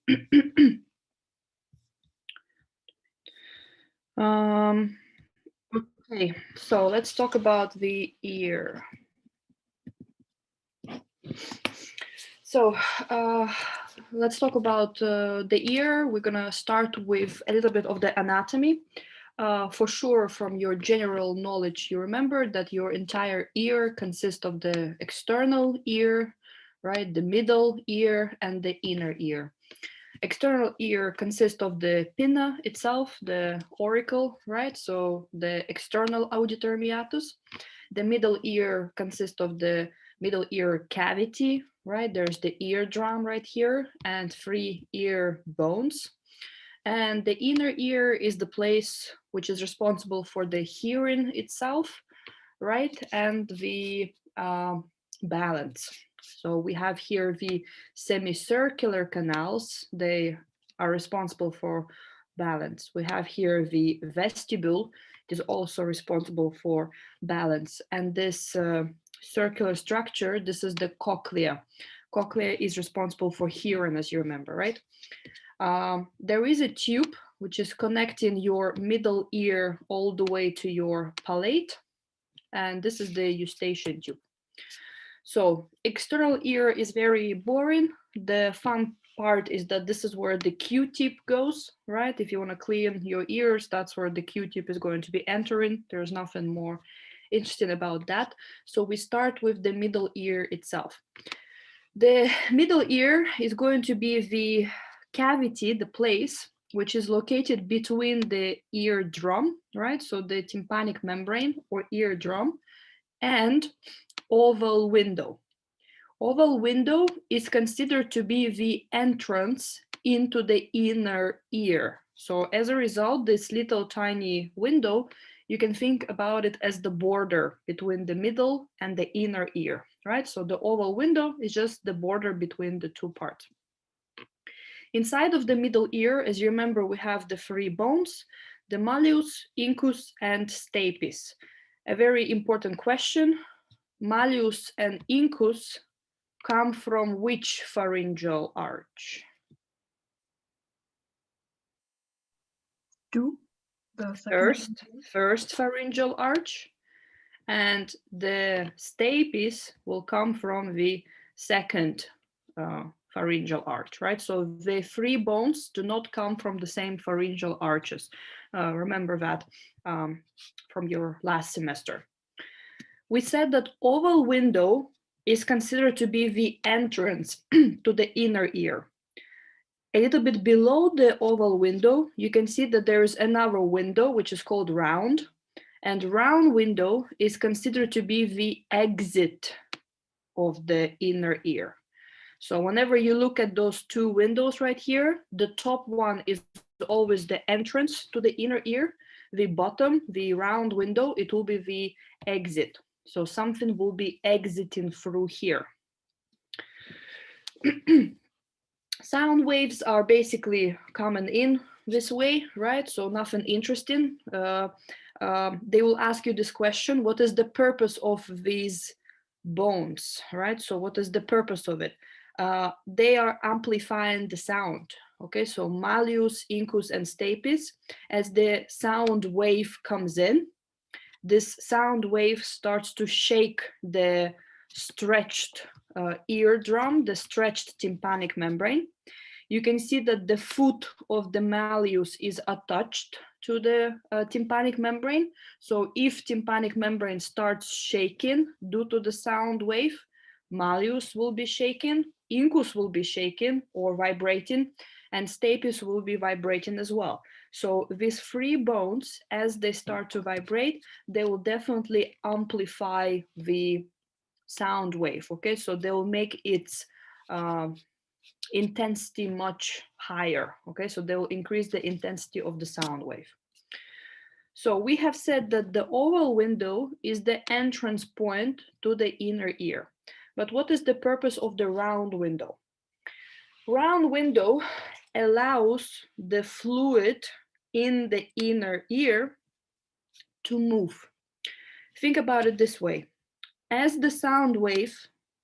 Okay, so let's talk about the ear. So let's talk about the ear. We're gonna start with a little bit of the anatomy. For sure, from your general knowledge, you remember that your entire ear consists of the external ear, right, the middle ear, and the inner ear. External ear consists of the pinna itself, the auricle, right? So the external auditory meatus. The middle ear consists of the middle ear cavity, right? There's the eardrum right here and 3 ear bones. And the inner ear is the place which is responsible for the hearing itself, right? And the balance. So we have here the semicircular canals. They are responsible for balance. We have here the vestibule. It is also responsible for balance. And this circular structure, this is the cochlea. Cochlea is responsible for hearing, as you remember, right? There is a tube which is connecting your middle ear all the way to your palate. And this is the eustachian tube. So external ear is very boring. The fun part is that this is where the Q-tip goes, right? If you want to clean your ears, that's where the Q-tip is going to be entering. There's nothing more interesting about that. So we start with the middle ear itself. The middle ear is going to be the cavity, the place which is located between the eardrum, right? So the tympanic membrane or eardrum and oval window. Oval window is considered to be the entrance into the inner ear. So as a result, this little tiny window, you can think about it as the border between the middle and the inner ear, right? So the oval window is just the border between the two parts. Inside of the middle ear, as you remember, we have the 3 bones, the malleus, incus, and stapes. A very important question, malleus and incus come from which pharyngeal arch? First pharyngeal arch, and the stapes will come from the second pharyngeal arch, right? So the 3 bones do not come from the same pharyngeal arches. Remember that from your last semester. We said that oval window is considered to be the entrance to the inner ear. A little bit below the oval window, you can see that there is another window, which is called round. And round window is considered to be the exit of the inner ear. So whenever you look at those 2 windows right here, the top one is always the entrance to the inner ear. The bottom, the round window, it will be the exit. So something will be exiting through here. Sound waves are basically coming in this way, right? So nothing interesting. They will ask you this question: what is the purpose of these bones, right? So what is the purpose of it? They are amplifying the sound. Okay, so malleus, incus, and stapes. As the sound wave comes in, this sound wave starts to shake the stretched eardrum, the stretched tympanic membrane. You can see that the foot of the malleus is attached to the tympanic membrane. So if tympanic membrane starts shaking due to the sound wave, malleus will be shaken, incus will be shaken or vibrating, and stapes will be vibrating as well. So these 3 bones, as they start to vibrate, they will definitely amplify the sound wave, okay? So they will make its intensity much higher, okay? So they will increase the intensity of the sound wave. So we have said that the oval window is the entrance point to the inner ear. But what is the purpose of the round window? Round window allows the fluid in the inner ear to move. Think about it this way. As the sound wave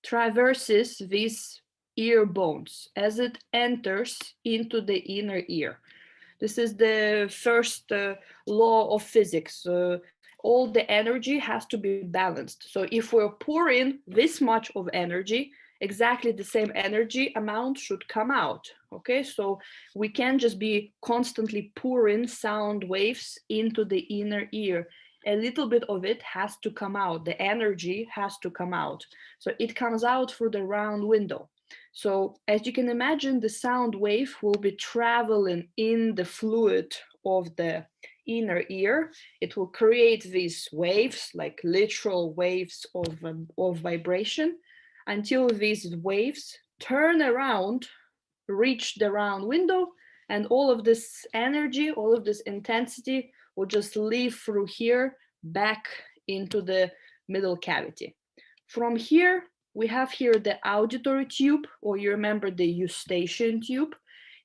traverses this ear bones as it enters into the inner ear. This is the first law of physics. All the energy has to be balanced. So if we're pouring this much of energy, exactly the same energy amount should come out. Okay, so we can't just be constantly pouring sound waves into the inner ear. A little bit of it has to come out. The energy has to come out. So it comes out through the round window. So as you can imagine, the sound wave will be traveling in the fluid of the inner ear. It will create these waves, like literal waves of vibration, until these waves turn around, reach the round window, and all of this energy, all of this intensity will just leave through here back into the middle cavity. From here, we have here the auditory tube, or you remember the eustachian tube.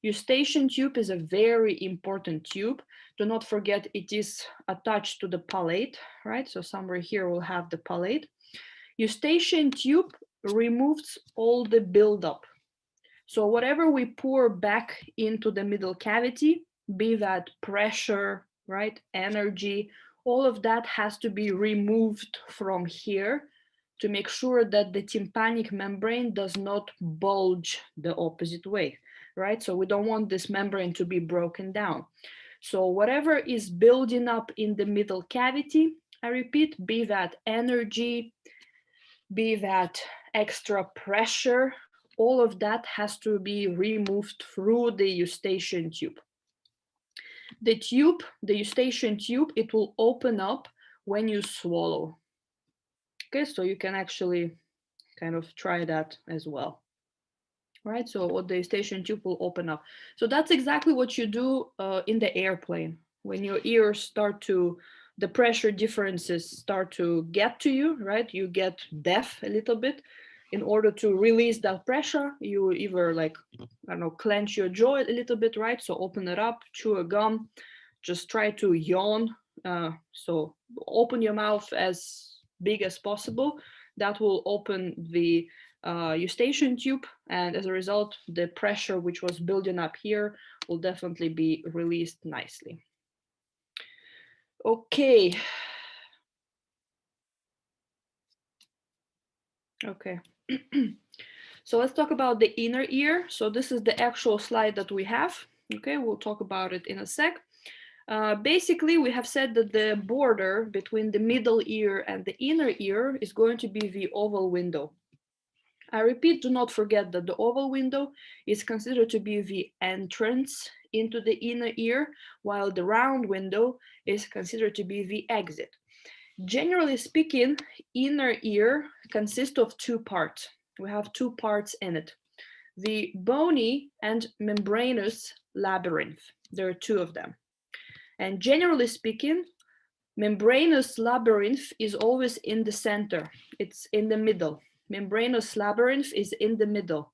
Eustachian tube is a very important tube. Do not forget it is attached to the palate, right? So somewhere here we'll have the palate. Eustachian tube removes all the buildup. So whatever we pour back into the middle cavity, be that pressure, right, energy, all of that has to be removed from here to make sure that the tympanic membrane does not bulge the opposite way, right? So we don't want this membrane to be broken down. So whatever is building up in the middle cavity, I repeat, be that energy, be that extra pressure, all of that has to be removed through the eustachian tube. The eustachian tube, it will open up when you swallow. Okay, so you can actually kind of try that as well. Right, so what the eustachian tube will open up. So that's exactly what you do in the airplane. When your ears start to, the pressure differences start to get to you, right? You get deaf a little bit. In order to release that pressure, you either like, I don't know, clench your jaw a little bit, right? So open it up, chew a gum, just try to yawn. So open your mouth as big as possible. That will open the eustachian tube, and as a result, the pressure which was building up here will definitely be released nicely. Okay. Okay. So let's talk about the inner ear. So this is the actual slide that we have. Okay, we'll talk about it in a sec. Basically, we have said that the border between the middle ear and the inner ear is going to be the oval window. I repeat, do not forget that the oval window is considered to be the entrance into the inner ear, while the round window is considered to be the exit. Generally speaking, inner ear consists of two parts. We have two parts in it. The bony and membranous labyrinth. There are two of them. And generally speaking, membranous labyrinth is always in the center. It's in the middle. Membranous labyrinth is in the middle,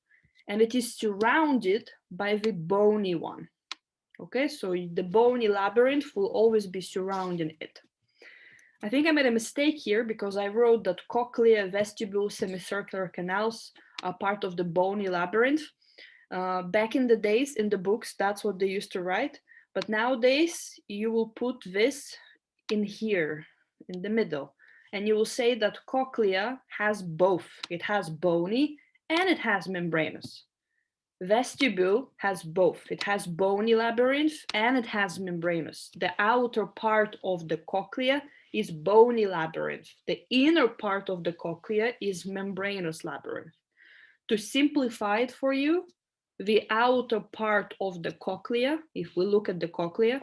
and it is surrounded by the bony one. Okay, so the bony labyrinth will always be surrounding it. I think I made a mistake here because I wrote that cochlea, vestibule, semicircular canals are part of the bony labyrinth. Back in the days in the books, that's what they used to write. But nowadays, you will put this in here, in the middle. And you will say that cochlea has both. It has bony and it has membranous. Vestibule has both. It has bony labyrinth and it has membranous. The outer part of the cochlea is bony labyrinth. The inner part of the cochlea is membranous labyrinth. To simplify it for you, the outer part of the cochlea, if we look at the cochlea,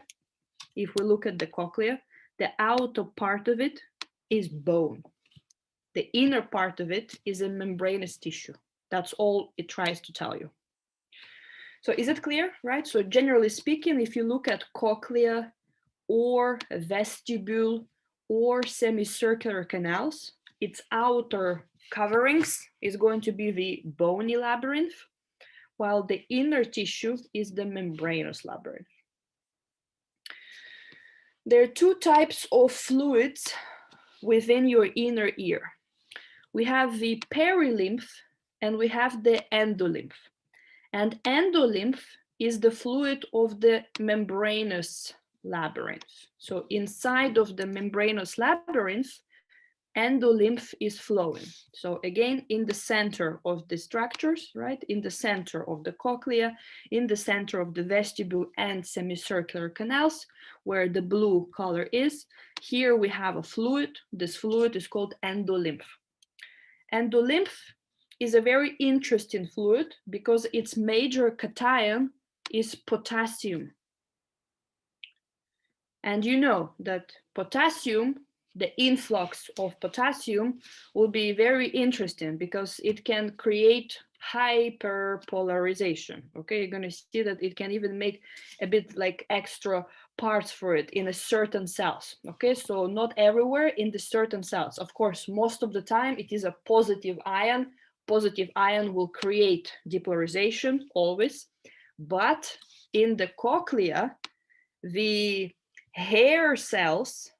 the outer part of it is bone. The inner part of it is a membranous tissue. That's all it tries to tell you. So is it clear, right? So generally speaking, if you look at cochlea or vestibule or semicircular canals, its outer coverings is going to be the bony labyrinth, while the inner tissue is the membranous labyrinth. There are two types of fluids within your inner ear. We have the perilymph and we have the endolymph. And endolymph is the fluid of the membranous labyrinth. So inside of the membranous labyrinth, endolymph is flowing. So again, in the center of the structures, right? In the center of the cochlea, in the center of the vestibule and semicircular canals, where the blue color is, here we have a fluid. This fluid is called endolymph. Endolymph is a very interesting fluid because its major cation is potassium. And you know that potassium, the influx of potassium, will be very interesting because it can create hyperpolarization. Okay, you're going to see that it can even make a bit like extra parts for it in a certain cells. Okay, so not everywhere, in the certain cells. Of course, most of the time it is a positive ion. Positive ion will create depolarization always, but in the cochlea, the hair cells,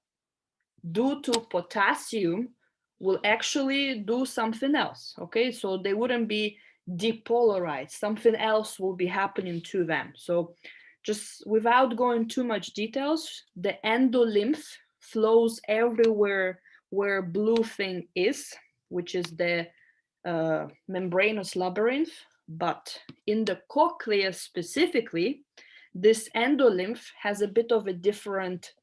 due to potassium, will actually do something else. Okay, so they wouldn't be depolarized. Something else will be happening to them. So just without going too much details, the endolymph flows everywhere where blue thing is, which is the membranous labyrinth. But in the cochlea specifically, this endolymph has a bit of a different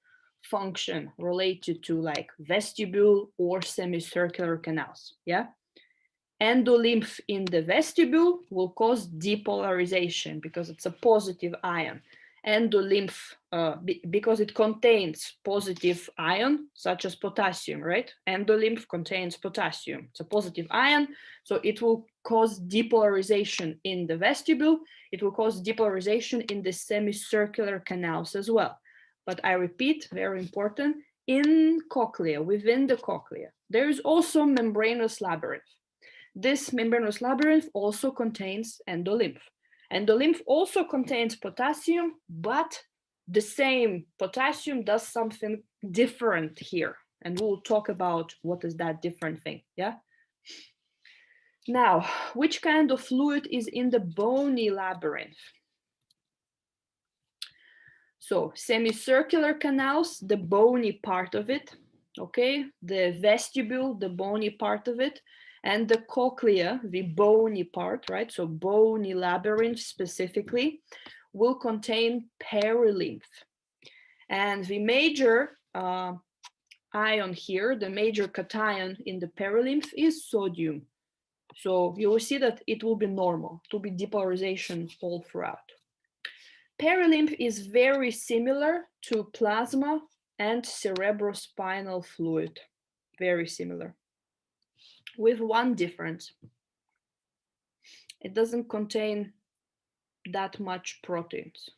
function related to like vestibule or semicircular canals. Yeah. Endolymph in the vestibule will cause depolarization because it's a positive ion. Endolymph, because it contains positive ion, such as potassium, right? Endolymph contains potassium. It's a positive ion, so it will cause depolarization in the vestibule. It will cause depolarization in the semicircular canals as well. But I repeat, very important, in cochlea, within the cochlea, there is also membranous labyrinth. This membranous labyrinth also contains endolymph. Endolymph also contains potassium, but the same potassium does something different here. And we'll talk about what is that different thing, yeah? Now, which kind of fluid is in the bony labyrinth? So semicircular canals, the bony part of it, okay? The vestibule, the bony part of it, and the cochlea, the bony part, right? So bony labyrinth specifically, will contain perilymph. And the major ion here, the major cation in the perilymph is sodium. So you will see that it will be normal, to be depolarization all throughout. Perilymph is very similar to plasma and cerebrospinal fluid, very similar, with one difference. It doesn't contain that much proteins.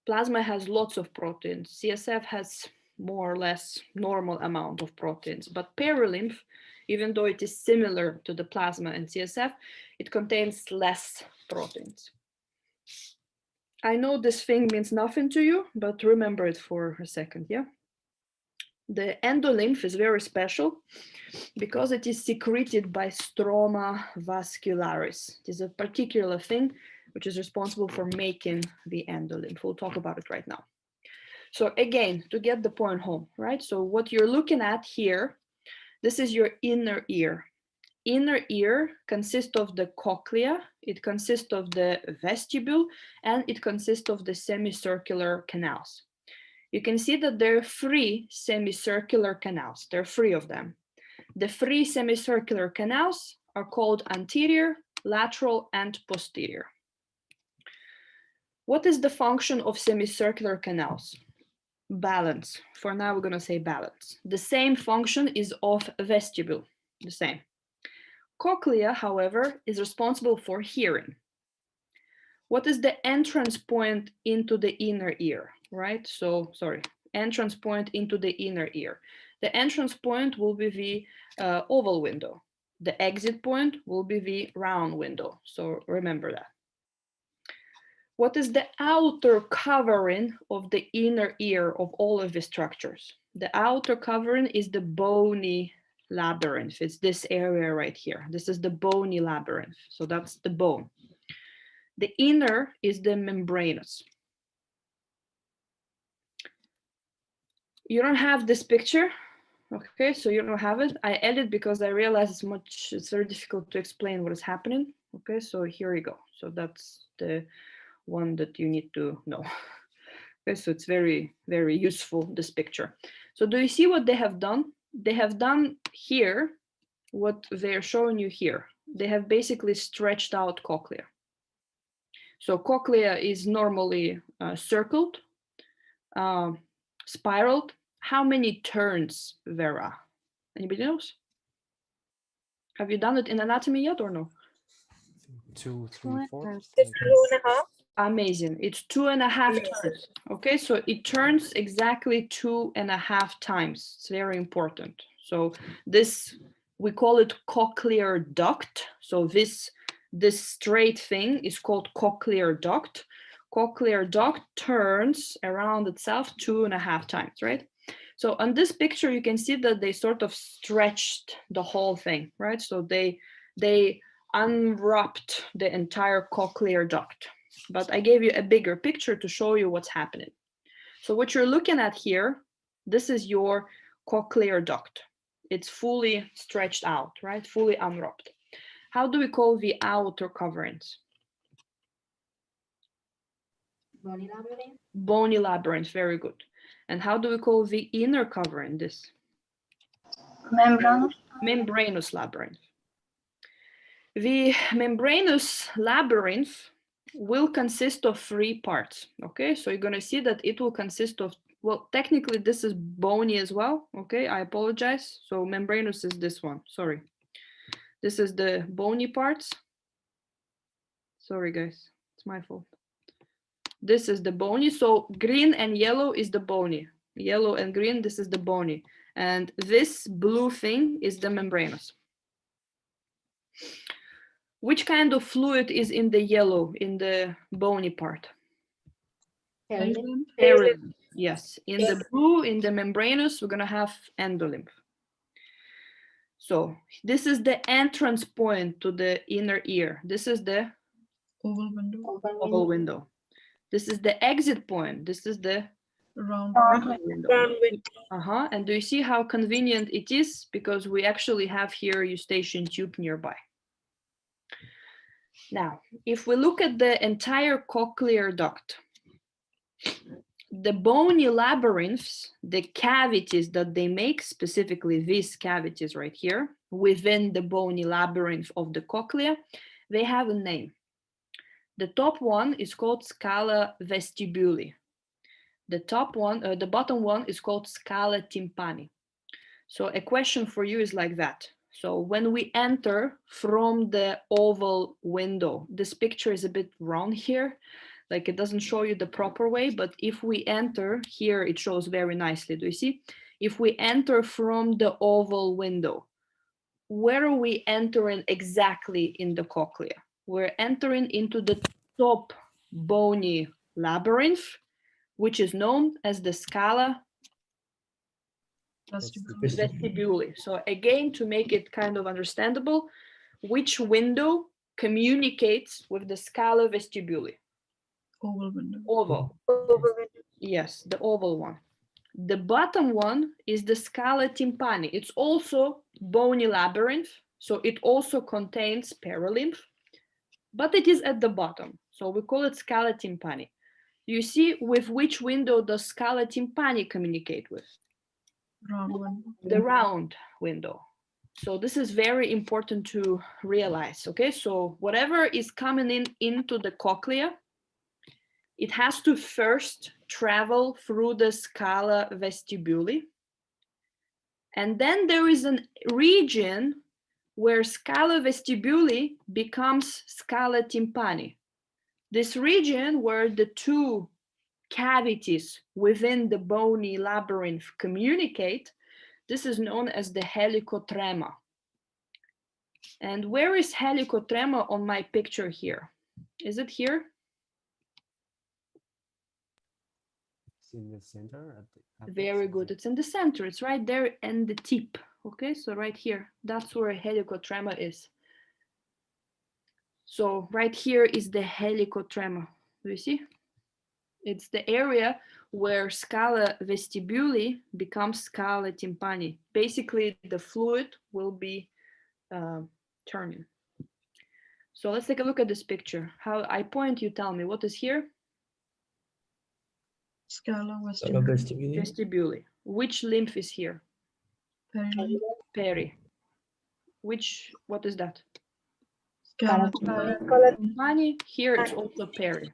Plasma has lots of proteins. CSF has more or less normal amount of proteins, but perilymph, even though it is similar to the plasma and CSF, it contains less proteins. I know this thing means nothing to you, but remember it for a second, yeah? The endolymph is very special because it is secreted by stroma vascularis. It is a particular thing which is responsible for making the endolymph. We'll talk about it right now. So again, to get the point home, right? So what you're looking at here, this is your inner ear. Inner ear consists of the cochlea, it consists of the vestibule, and it consists of the semicircular canals. You can see that there are 3 semicircular canals. There are 3 of them. The 3 semicircular canals are called anterior, lateral, and posterior. What is the function of semicircular canals? Balance. For now, we're going to say balance. The same function is of vestibule, the same. Cochlea, however, is responsible for hearing. What is the entrance point into the inner ear, right? So, sorry, entrance point into the inner ear. The entrance point will be the oval window. The exit point will be the round window. So remember that. What is the outer covering of the inner ear of all of the structures? The outer covering is the bony labyrinth. It's this area right here. This is the bony labyrinth. So that's the bone. The inner is the membranous. You don't have this picture. Okay, so you don't have it. I edit because I realize it's very difficult to explain what is happening. Okay, so here you go. So that's the one that you need to know. Okay, so it's very, very useful, this picture. So do you see what they have done? They have done here what they're showing you here. They have basically stretched out cochlea. So cochlea is normally circled, spiraled. How many turns there are? Anybody knows? Have you done it in anatomy yet or no? 2, 3, 4. It's 2.5. Amazing. It's 2.5 turns. Okay, so it turns exactly 2.5 times. It's very important. So this, we call it cochlear duct. So this straight thing is called cochlear duct. Cochlear duct turns around itself 2.5 times, right? So on this picture, you can see that they sort of stretched the whole thing, right? So they unwrapped the entire cochlear duct. But I gave you a bigger picture to show you what's happening. So what you're looking at here, this is your cochlear duct. It's fully stretched out, right? Fully unwrapped. How do we call the outer coverings? Bony labyrinth. Bony labyrinth, very good. And how do we call the inner covering, this? Membranous. Membranous labyrinth. The membranous labyrinth will consist of 3 parts, okay? So you're gonna see that it will consist of, well, technically this is bony as well, okay? I apologize. So membranous is this one, sorry. This is the bony parts. Sorry guys, it's my fault. This is the bony, so green and yellow is the bony. Yellow and green, this is the bony. And this blue thing is the membranous. Which kind of fluid is in the yellow, in the bony part? Perilymph. Yes, in the blue, in the membranous, we're gonna have endolymph. So this is the entrance point to the inner ear. This is the oval window. This is the exit point. This is the round window. And do you see how convenient it is? Because we actually have here eustachian tube nearby. Now, if we look at the entire cochlear duct, the bony labyrinths, the cavities that they make, specifically these cavities right here, within the bony labyrinth of the cochlea, they have a name. The top one is called scala vestibuli. The bottom one is called scala tympani. So a question for you is like that. So when we enter from the oval window, this picture is a bit wrong here. Like it doesn't show you the proper way, but if we enter here, it shows very nicely. Do you see? If we enter from the oval window, where are we entering exactly in the cochlea? We're entering into the top bony labyrinth, which is known as the scala vestibuli. So again, to make it kind of understandable, which window communicates with the scala vestibuli? Oval window. Oval. Yes, the oval one. The bottom one is the scala tympani. It's also bony labyrinth, so it also contains perilymph, but it is at the bottom. So we call it scala tympani. You see with which window does scala tympani communicate with? Round window. The round window. So this is very important to realize, okay? So whatever is coming into the cochlea, it has to first travel through the scala vestibuli. And then there is a region where scala vestibuli becomes scala tympani. This region where the 2 cavities within the bony labyrinth communicate, this is known as the helicotrema. And where is helicotrema on my picture here? Is it here? in the center. Very good. It's in the center. It's right there and the tip. Okay, so right here, that's where helicotrema is. So right here is the helicotrema. Do you see? It's the area where scala vestibuli becomes scala tympani. Basically, the fluid will be turning. So let's take a look at this picture. How I point, you tell me what is here? Scala vestibuli. Vestibuli. Which lymph is here? Peri. Peri. What is that? Scala Tympani. Here it's also peri.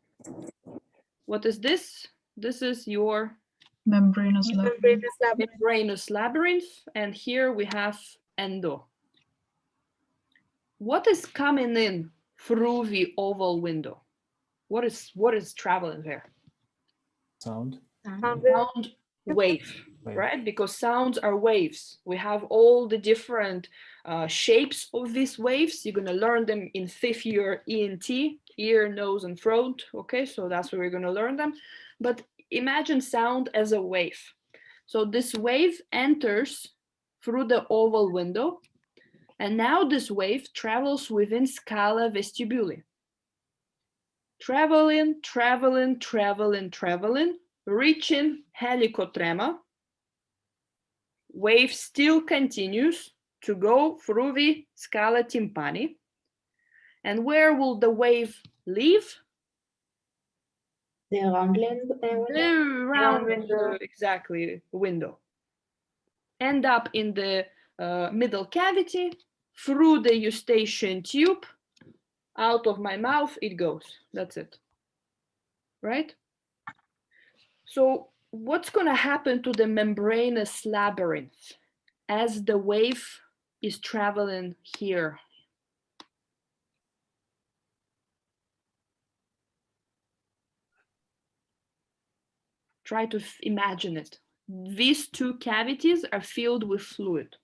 What is this? This is your membranous labyrinth. membranous labyrinth, and here we have endo. What is coming in through the oval window? What is traveling there? Sound. Sound wave, right? Because sounds are waves. We have all the different shapes of these waves. You're gonna learn them in 5th year ENT, ear, nose, and throat. Okay, so that's where we're gonna learn them. But imagine sound as a wave. So this wave enters through the oval window, and now this wave travels within scala vestibuli. Traveling, traveling, traveling, traveling, reaching helicotrema. Wave still continues to go through the scala tympani. And where will the wave leave? The round window. Exactly, window. End up in the middle cavity, through the eustachian tube, out of my mouth it goes. That's it, right? So what's going to happen to the membranous labyrinth as the wave is traveling here? Try to imagine it. These 2 cavities are filled with fluid.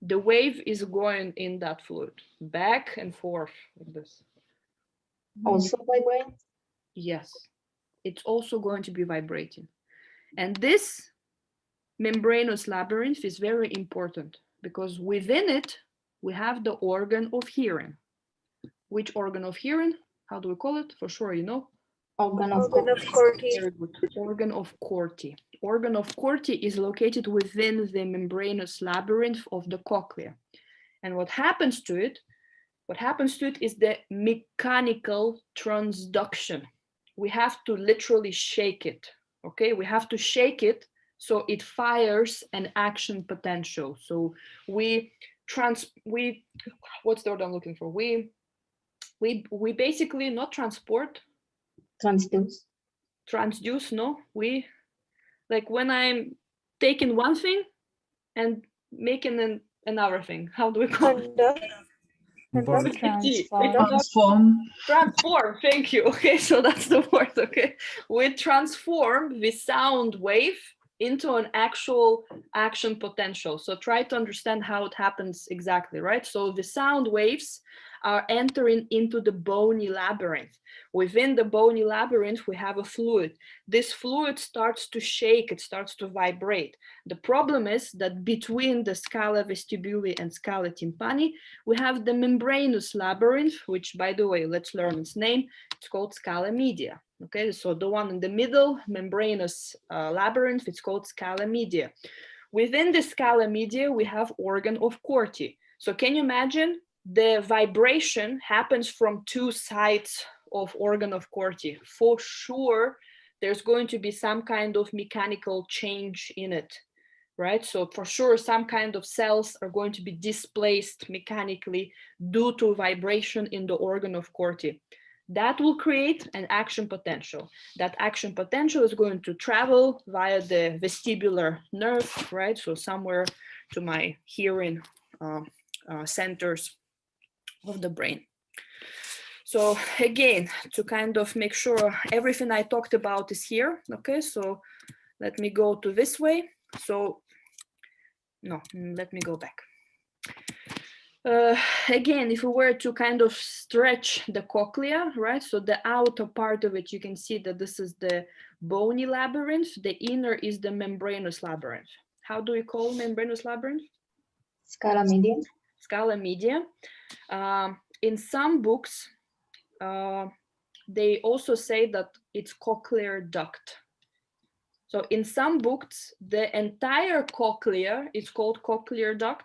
The wave is going in that fluid, back and forth like this. Also vibrate? Yes, it's also going to be vibrating. And this membranous labyrinth is very important because within it, we have the organ of hearing. Which organ of hearing? How do we call it? For sure, you know. Organ of Corti. Very good. Organ of Corti. Organ of Corti is located within the membranous labyrinth of the cochlea. And what happens to it? What happens to it is the mechanical transduction. We have to literally shake it. Okay, we have to shake it so it fires an action potential. So what's the word I'm looking for? We basically not transport. Transduce, no. We, like when I'm taking one thing and making another thing. How do we call it? Transform, thank you. Okay, so that's the word. Okay, we transform the sound wave into an actual action potential. So try to understand how it happens exactly, right? So the sound waves are entering into the bony labyrinth. Within the bony labyrinth, we have a fluid. This fluid starts to shake, it starts to vibrate. The problem is that between the scala vestibuli and scala tympani, we have the membranous labyrinth, which, by the way, let's learn its name. It's called scala media. Okay, so the one in the middle, membranous labyrinth, it's called scala media. Within the scala media, we have organ of Corti. So can you imagine? The vibration happens from 2 sides of organ of Corti. For sure, there's going to be some kind of mechanical change in it, right? So for sure, some kind of cells are going to be displaced mechanically due to vibration in the organ of Corti. That will create an action potential. That action potential is going to travel via the vestibular nerve, right? So somewhere to my hearing centers of the brain. So again, to kind of make sure everything I talked about is here. Okay, so let me go to this way. So no, let me go back. Again, if we were to kind of stretch the cochlea, right? So the outer part of it, you can see that this is the bony labyrinth. The inner is the membranous labyrinth. How do we call membranous labyrinth? Scala media. Scala media. In some books, they also say that it's cochlear duct. So in some books, the entire cochlea is called cochlear duct.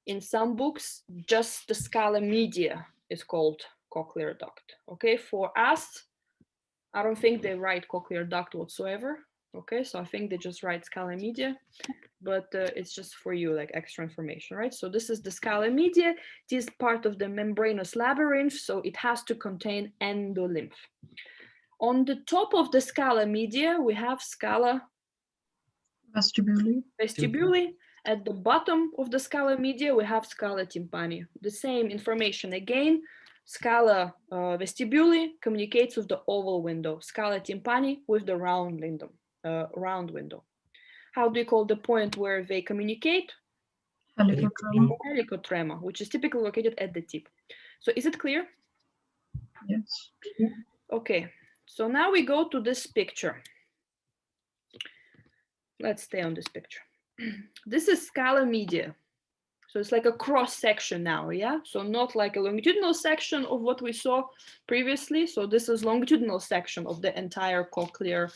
In some books, just the scala media is called cochlear duct. Okay, for us, I don't think they write cochlear duct whatsoever. Okay, so I think they just write scala media, but it's just for you, like extra information, right? So this is the scala media. It is part of the membranous labyrinth, so it has to contain endolymph. On the top of the scala media, we have scala vestibuli. At the bottom of the scala media, we have scala tympani. The same information again. Scala vestibuli communicates with the oval window. Scala tympani with the round window. How do you call the point where they communicate? Helicotrema, which is typically located at the tip. So is it clear? Yes. Okay, so now we go to this picture. Let's stay on this picture. This is scala media. So it's like a cross section now, yeah? So not like a longitudinal section of what we saw previously. So this is longitudinal section of the entire cochlear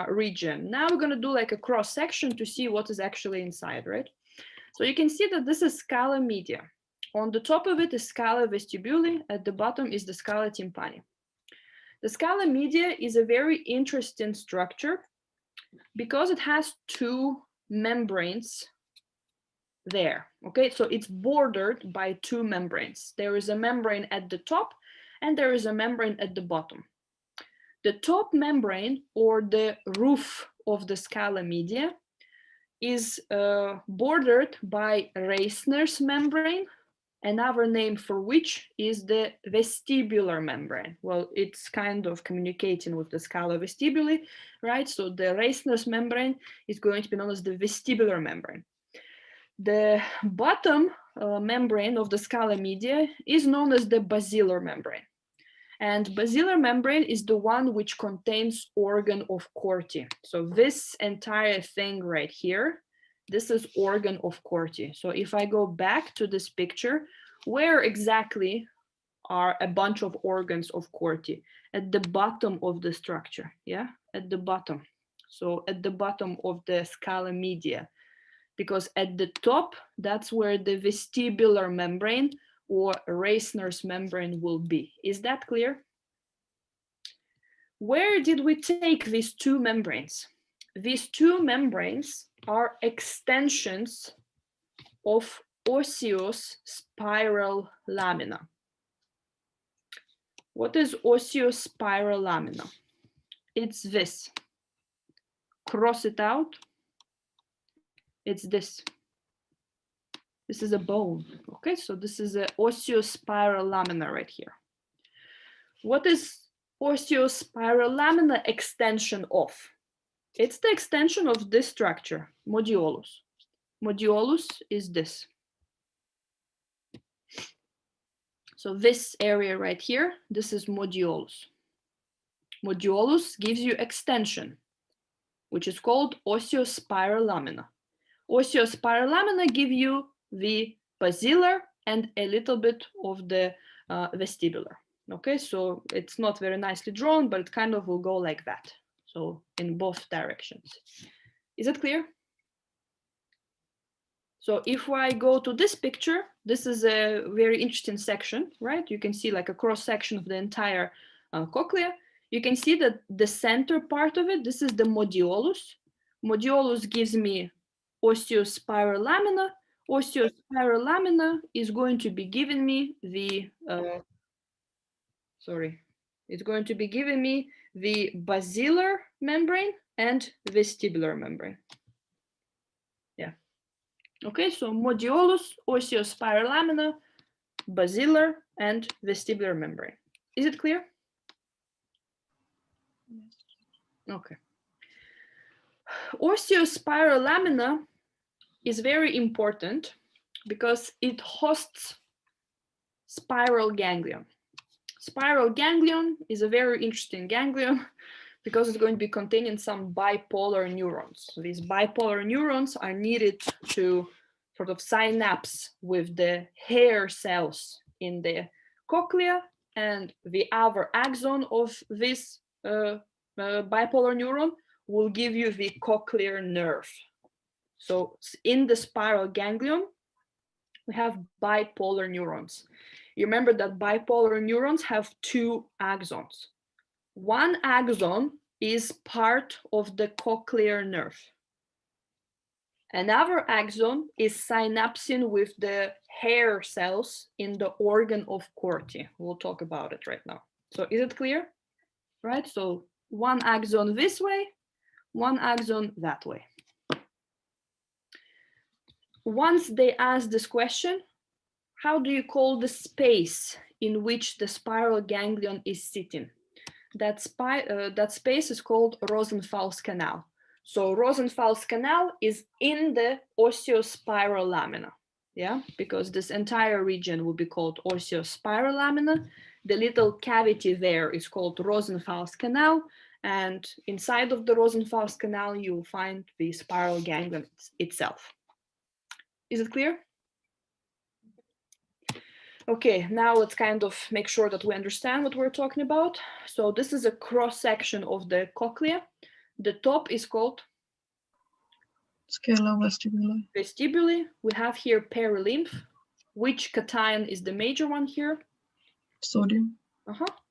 region. Now we're gonna do like a cross section to see what is actually inside, right? So you can see that this is scala media. On the top of it is scala vestibuli. At the bottom is the scala tympani. The scala media is a very interesting structure because it has two membranes there. Okay, so it's bordered by two membranes. There is a membrane at the top and there is a membrane at the bottom. The top membrane, or the roof of the scala media, is bordered by Reissner's membrane, another name for which is the vestibular membrane. Well, it's kind of communicating with the scala vestibuli, right? So the Reissner's membrane is going to be known as the vestibular membrane. The bottom membrane of the scala media is known as the basilar membrane. And basilar membrane is the one which contains organ of Corti. So this entire thing right here, this is organ of Corti. So if I go back to this picture, where exactly are a bunch of organs of Corti? At the bottom of the structure, yeah, at the bottom. So at the bottom of the scala media, because at the top, that's where the vestibular membrane or Reissner's membrane will be. Is that clear? Where did we take these two membranes? These two membranes are extensions of osseous spiral lamina. What is osseous spiral lamina? It's this. Cross it out. It's this. This is a bone. Okay, so this is an osseous spiral lamina right here. What is osseous spiral lamina extension of? It's the extension of this structure, modiolus. Modiolus is this. So this area right here, this is modiolus. Modiolus gives you extension, which is called osseous spiral lamina. Osseous spiral lamina give you the basilar and a little bit of the vestibular. Okay, so it's not very nicely drawn, but it kind of will go like that. So in both directions. Is it clear? So if I go to this picture, this is a very interesting section, right? You can see like a cross section of the entire cochlea. You can see that the center part of it, this is the modiolus. Modiolus gives me osseous spiral lamina. Osseous spiral lamina is going to be giving me the, it's going to be giving me the basilar membrane and vestibular membrane. Yeah. Okay, so modiolus, osseous spiral lamina, basilar, and vestibular membrane. Is it clear? Yes. Okay. Osseous spiral lamina is very important because it hosts spiral ganglion. Spiral ganglion is a very interesting ganglion because it's going to be containing some bipolar neurons. So these bipolar neurons are needed to sort of synapse with the hair cells in the cochlea, and the other axon of this bipolar neuron will give you the cochlear nerve. So in the spiral ganglion, we have bipolar neurons. You remember that bipolar neurons have two axons. One axon is part of the cochlear nerve. Another axon is synapsing with the hair cells in the organ of Corti. We'll talk about it right now. So is it clear? Right, so one axon this way, one axon that way. Once they ask this question, how do you call the space in which the spiral ganglion is sitting? That space is called Rosenthal's canal. So Rosenthal's canal is in the osseospiral lamina, yeah, because this entire region will be called osseospiral lamina. The little cavity there is called Rosenthal's canal, and inside of the Rosenthal's canal, you will find the spiral ganglion itself. Is it clear? Okay, now let's kind of make sure that we understand what we're talking about. So this is a cross section of the cochlea. The top is called Scala vestibuli. vestibuli. We have here perilymph. Which cation is the major one here? Sodium.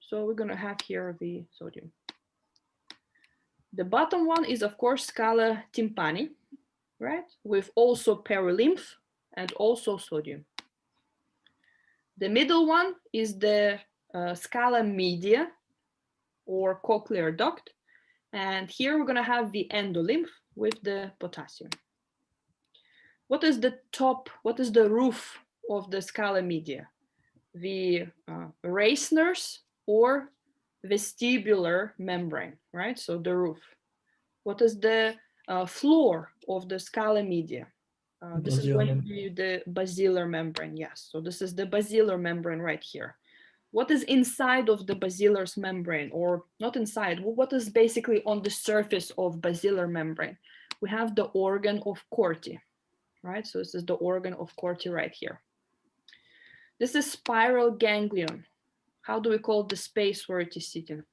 So we're gonna have here the sodium. The bottom one is of course scala tympani, right? With also perilymph and also sodium. The middle one is the scala media or cochlear duct. And here we're gonna have the endolymph with the potassium. What is the top, what is the roof of the scala media? The Reisner's or vestibular membrane, right? So the roof. What is the floor of the scala media? This is going to be the basilar membrane, yes. So this is the basilar membrane right here. What is inside of the basilar membrane, or not inside, what is basically on the surface of basilar membrane? We have the organ of Corti, right? So this is the organ of Corti right here. This is spiral ganglion. How do we call the space where it is sitting?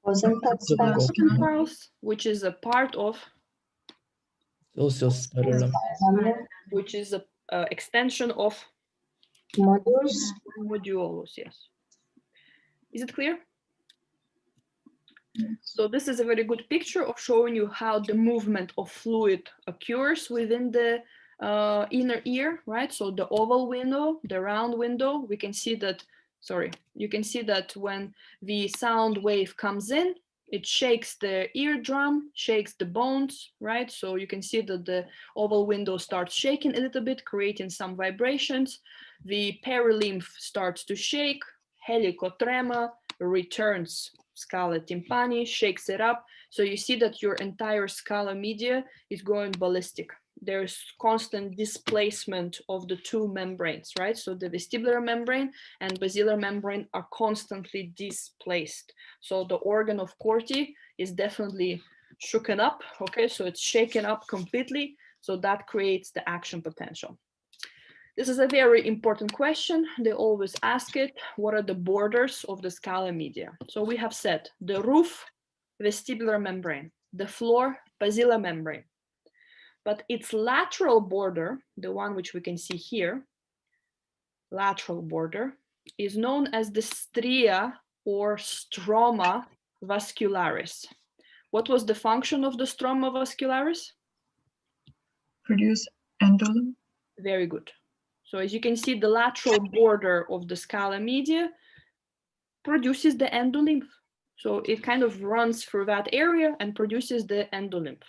Rosenthal's canal. Which is a part of, which is a extension of modulus, yes. Is it clear? Yes. So this is a very good picture of showing you how the movement of fluid occurs within the inner ear, right? So the oval window, the round window, we can see that, sorry, you can see that when the sound wave comes in, it shakes the eardrum, shakes the bones, right? So you can see that the oval window starts shaking a little bit, creating some vibrations. The perilymph starts to shake, helicotrema returns scala tympani, shakes it up. So you see that your entire scala media is going ballistic. There's constant displacement of the two membranes, right? So the vestibular membrane and basilar membrane are constantly displaced. So the organ of Corti is definitely shooken up, okay? So it's shaken up completely. So that creates the action potential. This is a very important question. They always ask it. What are the borders of the scala media? So we have said the roof, vestibular membrane, the floor, basilar membrane. But its lateral border, the one which we can see here, lateral border, is known as the stria or stroma vascularis. What was the function of the stroma vascularis? Produce endolymph. Very good. So as you can see, the lateral border of the scala media produces the endolymph. So it kind of runs through that area and produces the endolymph,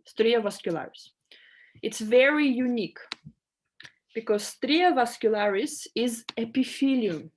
stria vascularis. It's very unique because stria vascularis is epithelium,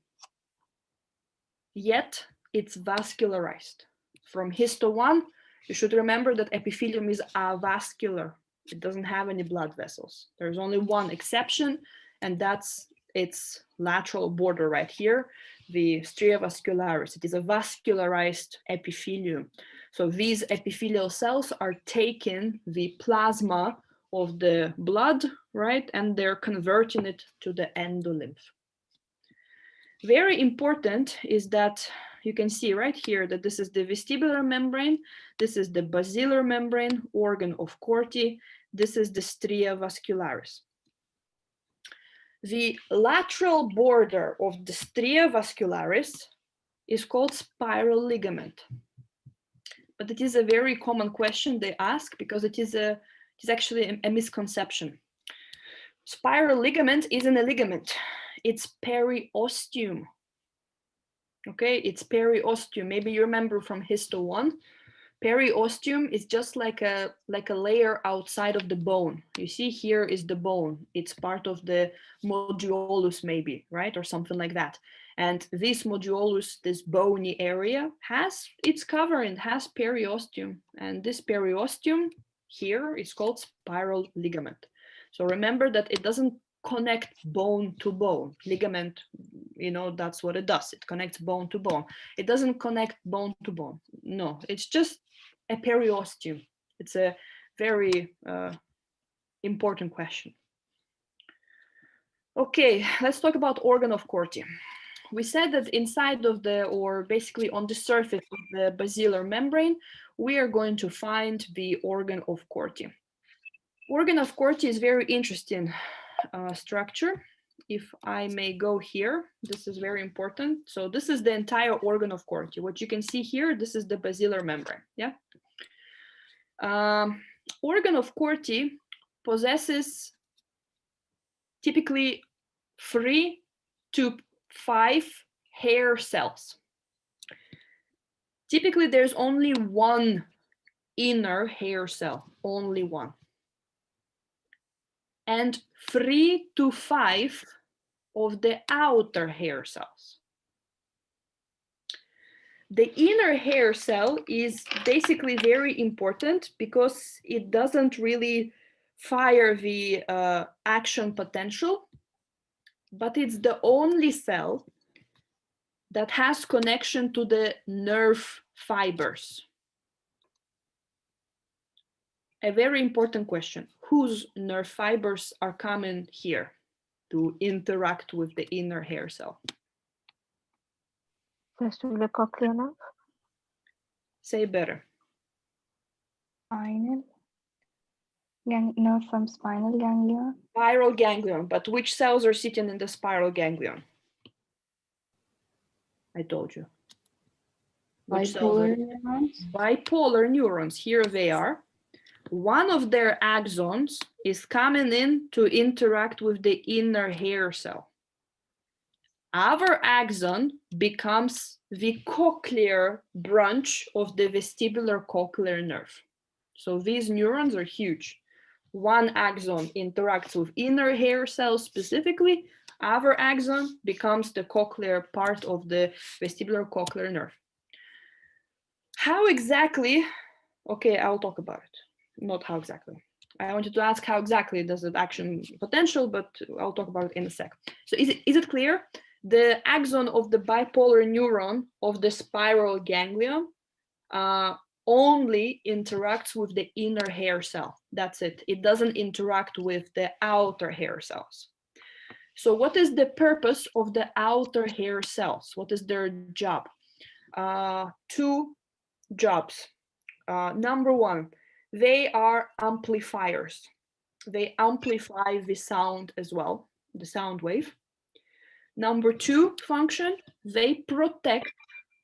yet it's vascularized. From histo 1, you should remember that epithelium is avascular, It doesn't have any blood vessels. There's only one exception, and that's its lateral border right here, the stria vascularis. It is a vascularized epithelium. So these epithelial cells are taking the plasma of the blood, right, and they're converting it to the endolymph. Very important is that you can see right here that this is the vestibular membrane, this is the basilar membrane, organ of Corti, this is the stria vascularis. The lateral border of the stria vascularis is called spiral ligament. But it is a very common question they ask because it is actually a misconception. Spiral ligament isn't a ligament, it's periosteum. Okay, it's periosteum. Maybe you remember from Histo 1. Periosteum is just like a layer outside of the bone. You see, here is the bone. It's part of the modulus, maybe, right, or something like that. And this modulus, this bony area, it's covering, has periosteum, and this periosteum here is called spiral ligament. So remember that it doesn't connect bone to bone. Ligament, you know, that's what it does. It connects bone to bone. It doesn't connect bone to bone. No, it's just a periosteum. It's a very important question. Okay, let's talk about organ of Corti. We said that inside of or basically on the surface of the basilar membrane, we are going to find the organ of Corti. Organ of Corti is very interesting structure. If I may go here, this is very important. So this is the entire organ of Corti. What you can see here, this is the basilar membrane, yeah? Organ of Corti possesses typically 3 to 5 hair cells. Typically, there's only one inner hair cell, only one. And 3 to 5 of the outer hair cells. The inner hair cell is basically very important because it doesn't really fire the action potential, but it's the only cell that has connection to the nerve fibers. A very important question: whose nerve fibers are coming here to interact with the inner hair cell? Vestibular cochlear nerve. Say better. Spinal. Nerve from spinal ganglia. Spiral ganglion, but which cells are sitting in the spiral ganglion? I told you. Bipolar neurons. Bipolar neurons, here they are. One of their axons is coming in to interact with the inner hair cell. Our axon becomes the cochlear branch of the vestibular cochlear nerve. So these neurons are huge. One axon interacts with inner hair cells specifically. Our axon becomes the cochlear part of the vestibular cochlear nerve. How exactly? Okay, I'll talk about it. Not how exactly. I wanted to ask how exactly does it action potential, but I'll talk about it in a sec. So is it clear? The axon of the bipolar neuron of the spiral ganglion only interacts with the inner hair cell. That's it. It doesn't interact with the outer hair cells. So what is the purpose of the outer hair cells? What is their job? 2 jobs. Number 1, they are amplifiers. They amplify the sound as well, the sound wave. Number 2 function, they protect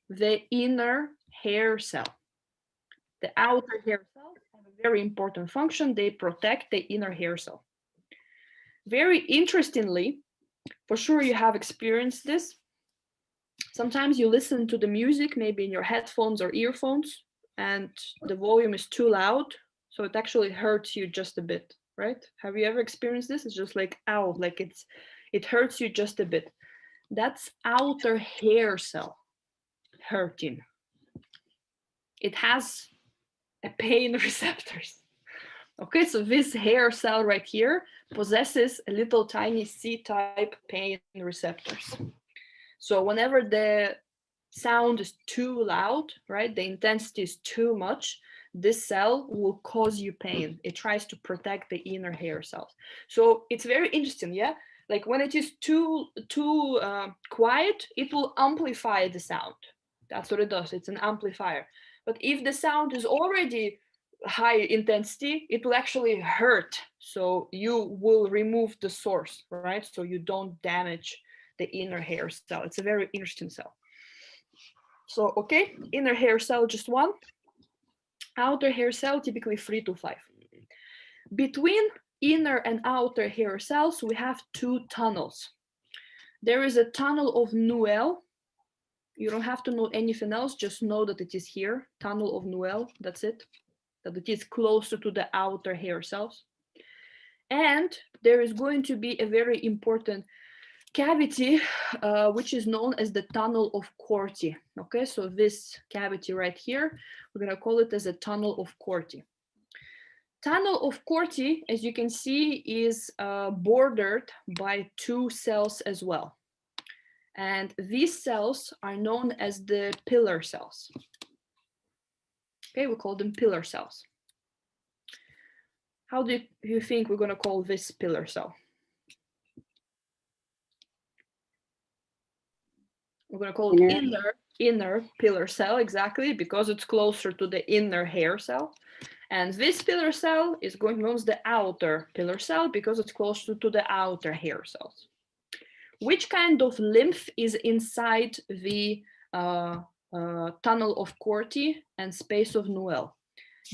the inner hair cell. The outer hair cells have a very important function. They protect the inner hair cell. Very interestingly, for sure you have experienced this. Sometimes you listen to the music, maybe in your headphones or earphones, and the volume is too loud, so it actually hurts you just a bit, right? Have you ever experienced this? It's just like, ow, like it hurts you just a bit. That's outer hair cell hurting. It has a pain receptors. Okay, so this hair cell right here possesses a little tiny C-type pain receptors. So whenever the sound is too loud, right, the intensity is too much, this cell will cause you pain. It tries to protect the inner hair cells. So it's very interesting, yeah? Like when it is too quiet, it will amplify the sound. That's what it does. It's an amplifier. But if the sound is already high intensity, it will actually hurt. So you will remove the source, right? So you don't damage the inner hair cell. It's a very interesting cell. So, okay, inner hair cell, just one. Outer hair cell, typically 3 to 5. Between inner and outer hair cells, we have 2 tunnels. There is a tunnel of Neuel. You don't have to know anything else, just know that it is here, tunnel of Neuel, that's it, that it is closer to the outer hair cells. And there is going to be a very important cavity, which is known as the tunnel of Corti. Okay, so this cavity right here, we're gonna call it as a tunnel of Corti. Tunnel of Corti, as you can see, is bordered by 2 cells as well. And these cells are known as the pillar cells. Okay, we call them pillar cells. How do you think we're gonna call this pillar cell? We're going to call it inner pillar cell, exactly, because it's closer to the inner hair cell. And this pillar cell is going to be known as the outer pillar cell because it's closer to the outer hair cells. Which kind of lymph is inside the tunnel of Corti and space of Neuel?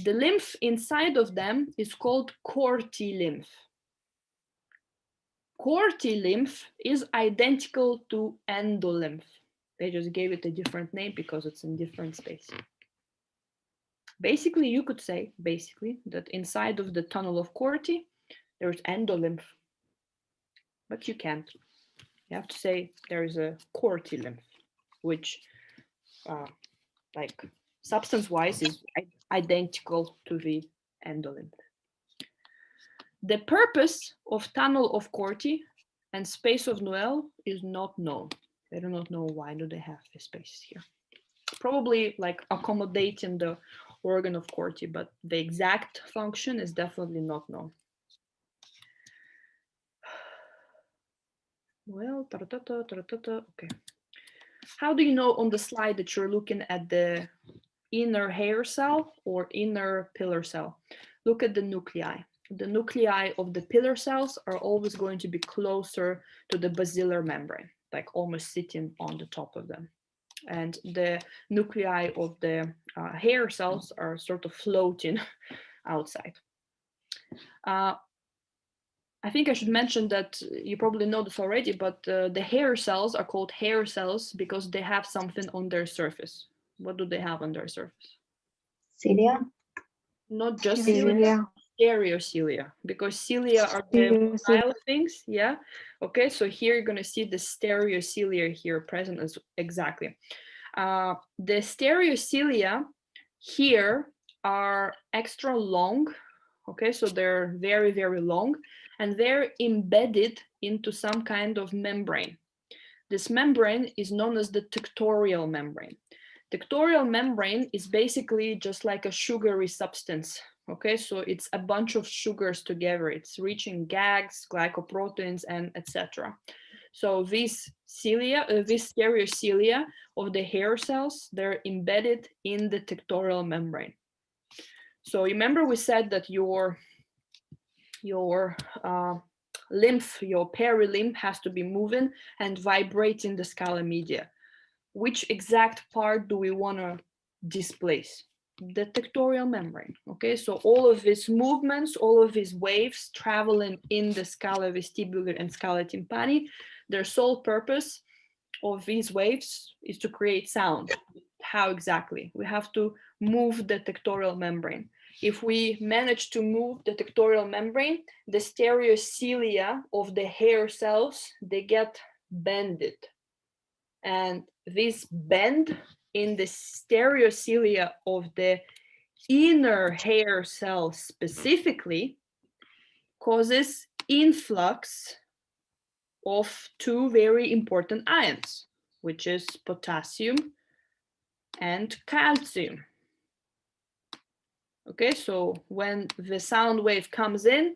The lymph inside of them is called Corti lymph. Corti lymph is identical to endolymph. They just gave it a different name because it's in different space. Basically, you could say, that inside of the tunnel of Corti, there's endolymph. But you can't. You have to say there is a Corti lymph, which, like, substance-wise is identical to the endolymph. The purpose of tunnel of Corti and space of Neuel is not known. They do not know why do they have the spaces here. Probably like accommodating the organ of Corti, but the exact function is definitely not known. Well, okay. How do you know on the slide that you're looking at the inner hair cell or inner pillar cell? Look at the nuclei. The nuclei of the pillar cells are always going to be closer to the basilar membrane, like almost sitting on the top of them. And the nuclei of the hair cells are sort of floating outside. I think I should mention that you probably know this already, but the hair cells are called hair cells because they have something on their surface. What do they have on their surface? Cilia. Not just cilia, stereocilia, because cilia are the motile things, yeah? Okay, so here you're gonna see the stereocilia here present as exactly. The stereocilia here are extra long, okay, so they're very, very long, and they're embedded into some kind of membrane. This membrane is known as the tectorial membrane. Tectorial membrane is basically just like a sugary substance, okay? So it's a bunch of sugars together. It's reaching GAGs, glycoproteins, and etc. So these cilia, these stereocilia of the hair cells, they're embedded in the tectorial membrane. So remember we said that your lymph, your perilymph has to be moving and vibrating the scala media. Which exact part do we want to displace? The tectorial membrane, okay? So all of these movements, all of these waves traveling in the scala vestibular and scala tympani, their sole purpose of these waves is to create sound. How exactly? We have to move the tectorial membrane. If we manage to move the tectorial membrane, the stereocilia of the hair cells, they get bended. And this bend in the stereocilia of the inner hair cell specifically causes influx of two very important ions, which is potassium and calcium. Okay, so when the sound wave comes in,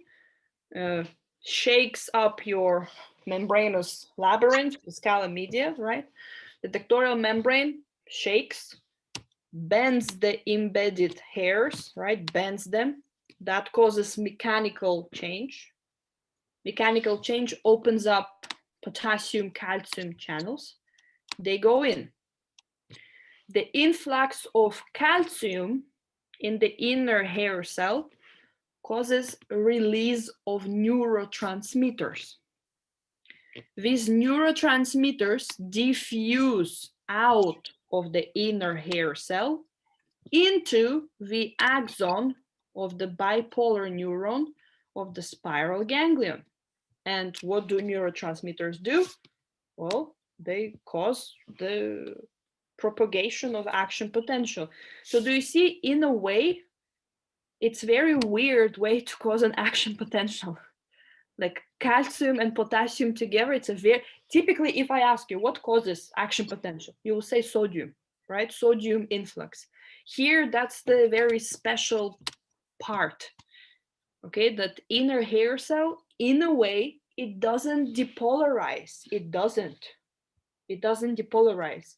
shakes up your membranous labyrinth, the scala media, right? The tectorial membrane shakes, bends the embedded hairs, right? Bends them. That causes mechanical change. Mechanical change opens up potassium calcium channels. They go in. The influx of calcium in the inner hair cell causes a release of neurotransmitters. These neurotransmitters diffuse out of the inner hair cell into the axon of the bipolar neuron of the spiral ganglion. And what do neurotransmitters do? Well, they cause the propagation of action potential. So do you see, in a way, it's a very weird way to cause an action potential. Like calcium and potassium together, it's a very, typically if I ask you what causes action potential, you will say sodium, right? Sodium influx. Here, that's the very special part, okay? That inner hair cell, in a way, it doesn't depolarize. It doesn't depolarize.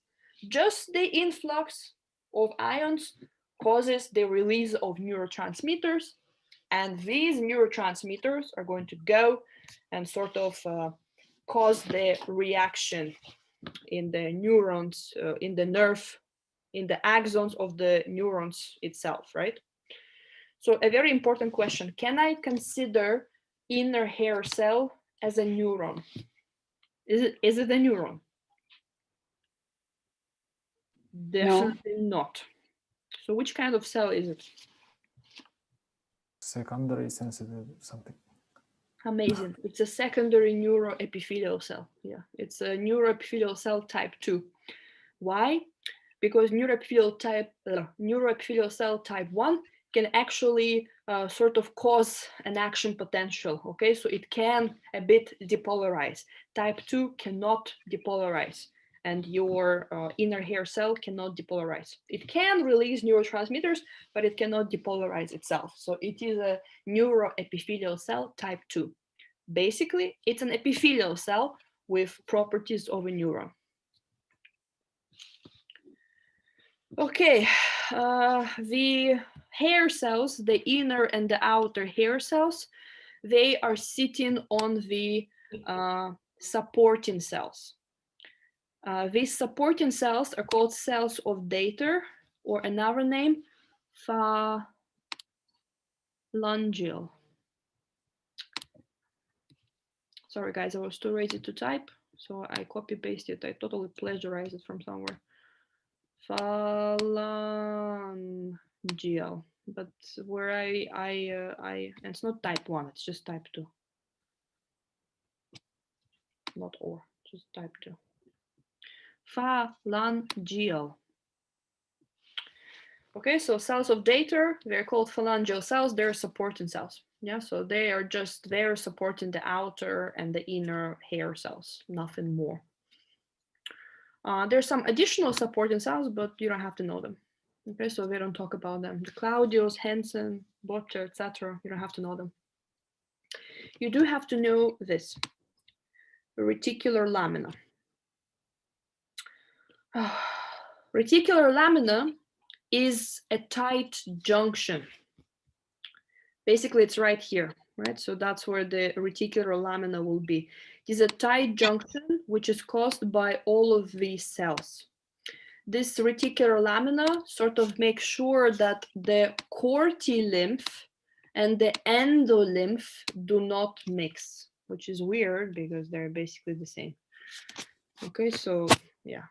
Just the influx of ions causes the release of neurotransmitters, and these neurotransmitters are going to go and sort of cause the reaction in the neurons, in the nerve, in the axons of the neurons itself, right? So a very important question, can I consider inner hair cell as a neuron? Is it a neuron? Definitely not. So which kind of cell is it? Secondary sensitive something. Amazing. It's a secondary neuroepithelial cell. Yeah, it's a neuroepithelial cell type 2. Why? Because neuroepithelial cell type 1 can actually sort of cause an action potential. Okay, so it can a bit depolarize. Type 2 cannot depolarize, and your inner hair cell cannot depolarize. It can release neurotransmitters, but it cannot depolarize itself. So it is a neuroepithelial cell type 2. Basically, it's an epithelial cell with properties of a neuron. Okay, the hair cells, the inner and the outer hair cells, they are sitting on the supporting cells. These supporting cells are called cells of Dater, or another name, phalangeal. Sorry guys, I was too lazy to type, so I copy pasted. I totally plagiarized it from somewhere. Phalangeal, but where I and it's not type 1, it's just type 2, not or, just type 2. Phalangeal. Okay, so cells of Dater, they're called phalangeal cells. They're supporting cells. Yeah, so they are just there supporting the outer and the inner hair cells, nothing more. There's some additional supporting cells, but you don't have to know them. Okay, so we don't talk about them. The Claudius, Hansen, Botter, etc. You don't have to know them. You do have to know this: reticular lamina. Reticular lamina is a tight junction. Basically, it's right here, right? So that's where the reticular lamina will be. It is a tight junction which is caused by all of these cells. This reticular lamina sort of makes sure that the cortilymph and the endolymph do not mix, which is weird because they're basically the same. Okay, so yeah,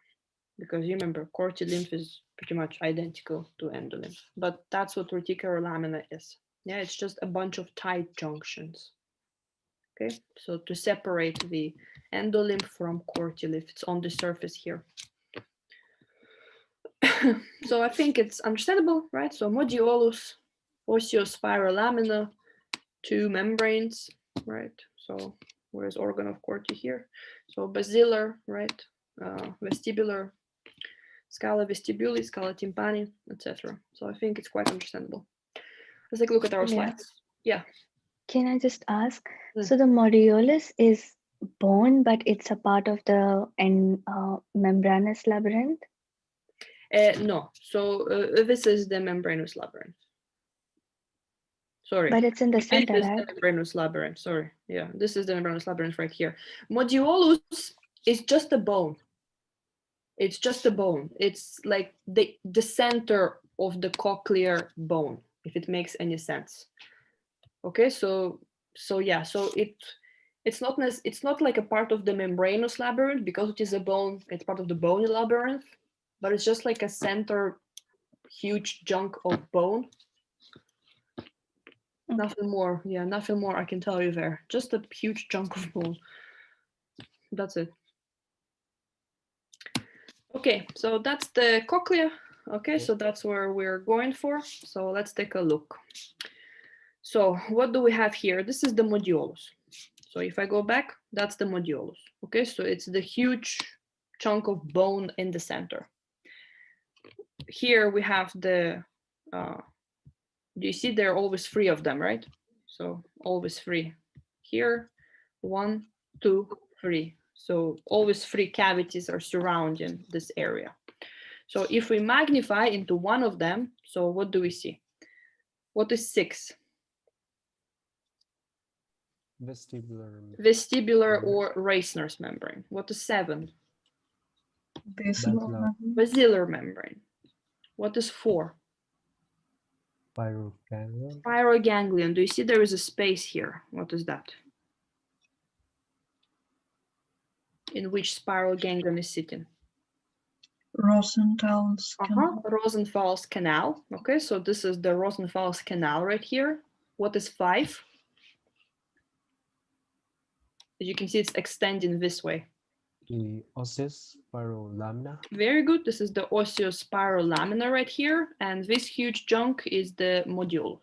because you remember cortilymph is pretty much identical to endolymph, but that's what reticular lamina is. Yeah, it's just a bunch of tight junctions. Okay, so to separate the endolymph from cortilymph, it's on the surface here. So I think it's understandable, right? So modiolus, osteospiral lamina, 2 membranes, right? So where's organ of Corti here? So basilar, right? Vestibular, scala vestibuli, scala tympani, etc. So I think it's quite understandable. Let's take a look at our Yeah. slides. Yeah. Can I just ask? Mm. So the modulus is bone, but it's a part of the membranous labyrinth. No. So this is the membranous labyrinth. Sorry. But it's in the This center, is the right? membranous labyrinth. Sorry. Yeah, this is the membranous labyrinth right here. Modiolus is just a bone. It's just a bone. It's like the center of the cochlear bone, if it makes any sense. Okay, so yeah, so it's not like a part of the membranous labyrinth because it is a bone. It's part of the bony labyrinth, but it's just like a center, huge chunk of bone. Okay. Nothing more. Yeah, nothing more I can tell you there. Just a huge chunk of bone. That's it. Okay, so that's the cochlea. Okay, so that's where we're going for. So let's take a look. So what do we have here? This is the modulus. So if I go back, that's the modulus. Okay, so it's the huge chunk of bone in the center. Here we have the, do you see there are always 3 of them, right? So always 3. Here, 1, 2, 3. So always 3 cavities are surrounding this area. So if we magnify into one of them, so what do we see? What is 6? Vestibular or Reisner's membrane. What is 7? Basilar membrane. What is 4? Spiral ganglion. Do you see there is a space here? What is that? In which spiral ganglion is sitting? Rosenthal's canal. Rosenthal's canal. Okay, so this is the Rosenthal's canal right here. What is 5? As you can see, it's extending this way. The osteospiral lamina. Very good. This is the osteospiral lamina right here. And this huge chunk is the modulus.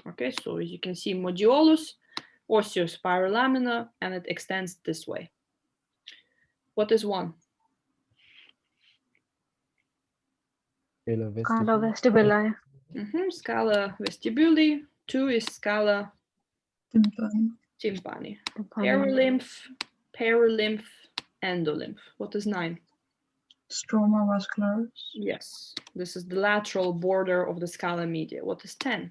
Okay, so as you can see, modulus, osteospiral lamina, and it extends this way. What is 1? Scala vestibuli. Scala vestibuli. 2 is scala Tympani. tympani. Perilymph, endolymph. What is 9? Stroma vascularis. Yes, this is the lateral border of the scala media. What is 10?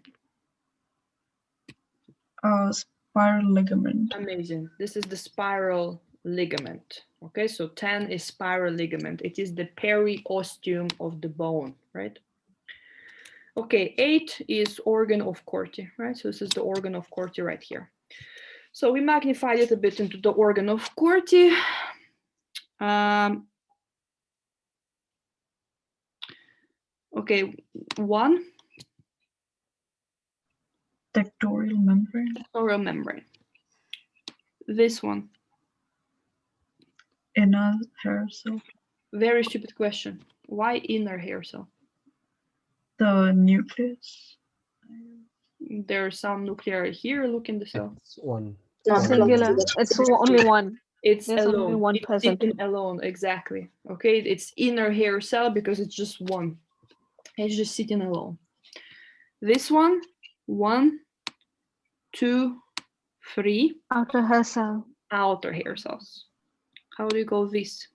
Spiral ligament. Amazing. This is the spiral ligament. Okay, so 10 is spiral ligament. It is the periosteum of the bone, right? Okay, 8 is organ of Corti, right? So this is the organ of Corti right here. So we magnified it a bit into the organ of Corti. Okay, 1. Tectorial membrane. Tectorial membrane. This one. Inner hair cell. Very stupid question. Why inner hair cell? The nucleus. There's some nuclei here. Look in the cell. It's one. Singular. It's only one. It's There's alone. only one It's present. sitting alone. Exactly. Okay. It's inner hair cell because it's just one. It's just sitting alone. This one, 1, 2, 3. Outer hair cell. Outer hair cells. How do you call this?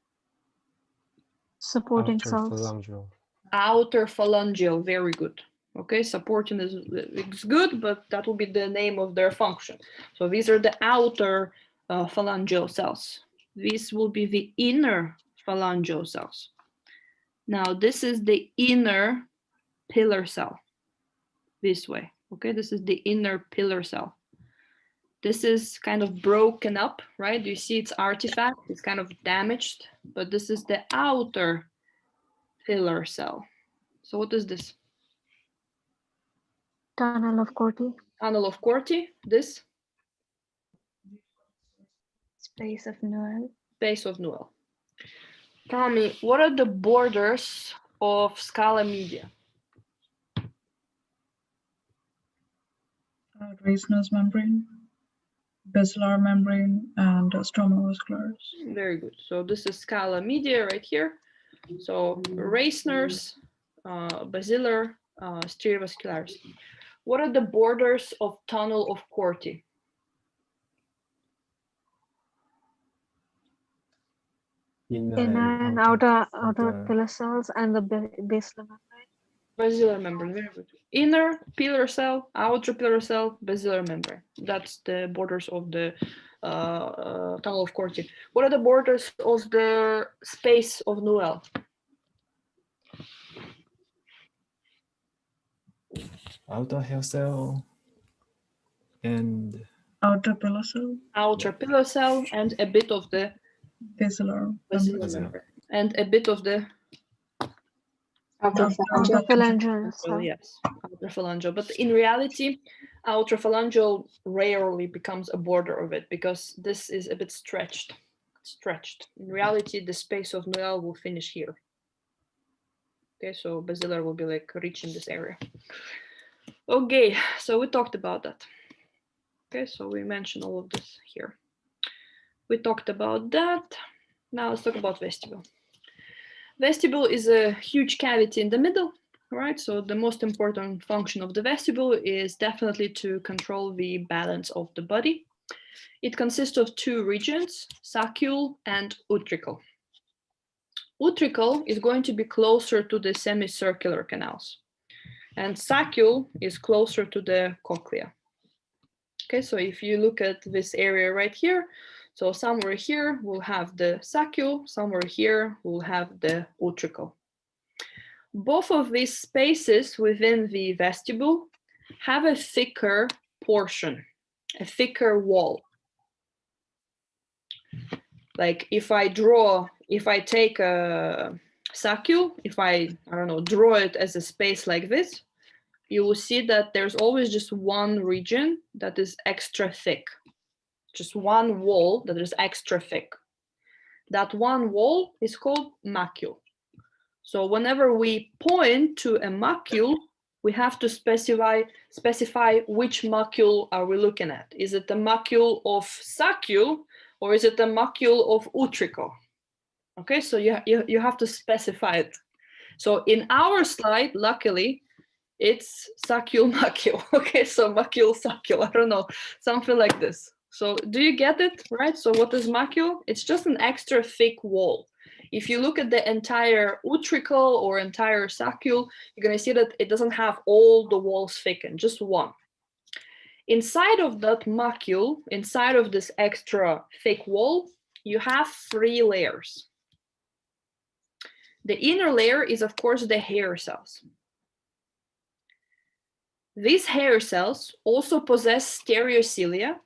Supporting Outer cells. phalangeal. Outer phalangeal. Very good. Okay, supporting is good, but that will be the name of their function. So these are the outer phalangeal cells. This will be the inner phalangeal cells. Now this is the inner pillar cell. This way. Okay, this is the inner pillar cell. This is kind of broken up, right? Do you see its artifact? It's kind of damaged, but this is the outer pillar cell. So what is this? Tunnel of Corti. Tunnel of Corti. This? Space of Newell. Space of Newell. Tell me, what are the borders of scala media? Reisner's membrane, basilar membrane, and stroma vascularis. Very good. So this is scala media right here. So Reisner's, basilar, stria vascularis. What are the borders of tunnel of Corti? Inner and outer pillar cells and the basilar membrane. Basilar membrane, very good. Inner pillar cell, outer pillar cell, basilar membrane. That's the borders of the tunnel of Corti. What are the borders of the space of Newell? Outer hair cell and Outer pillar cell, Outer pillar cell and a bit of the basilar basilar membrane. membrane. And a bit of the Outer Outer Phalangeal well, cell. yes, outer phalangeal. But in reality, outer phalangeal rarely becomes a border of it because this is a bit stretched. In reality, the space of Newell will finish here. Okay, so basilar will be like reaching this area. Okay, so we talked about that. Okay, so we mentioned all of this here. We talked about that. Now let's talk about vestibule. Vestibule is a huge cavity in the middle, right? So the most important function of the vestibule is definitely to control the balance of the body. It consists of two regions, saccule and utricle. Utricle is going to be closer to the semicircular canals, and saccule is closer to the cochlea. Okay, so if you look at this area right here, so somewhere here we'll have the saccule, somewhere here we'll have the utricle. Both of these spaces within the vestibule have a thicker portion, a thicker wall. Like if I take a saccule, if I don't know, draw it as a space like this, you will see that there's always just one region that is extra thick, just one wall that is extra thick. That one wall is called macule. So whenever we point to a macule, we have to specify which macule are we looking at. Is it the macule of saccule or is it the macule of utricle? Okay, so you have to specify it. So in our slide, luckily, it's saccule macule. Okay, so macule saccule, I don't know, something like this. So do you get it, right? So what is macule? It's just an extra thick wall. If you look at the entire utricle or entire saccule, you're going to see that it doesn't have all the walls thickened, just one. Inside of that macule, inside of this extra thick wall, you have three layers. The inner layer is, of course, the hair cells. These hair cells also possess stereocilia,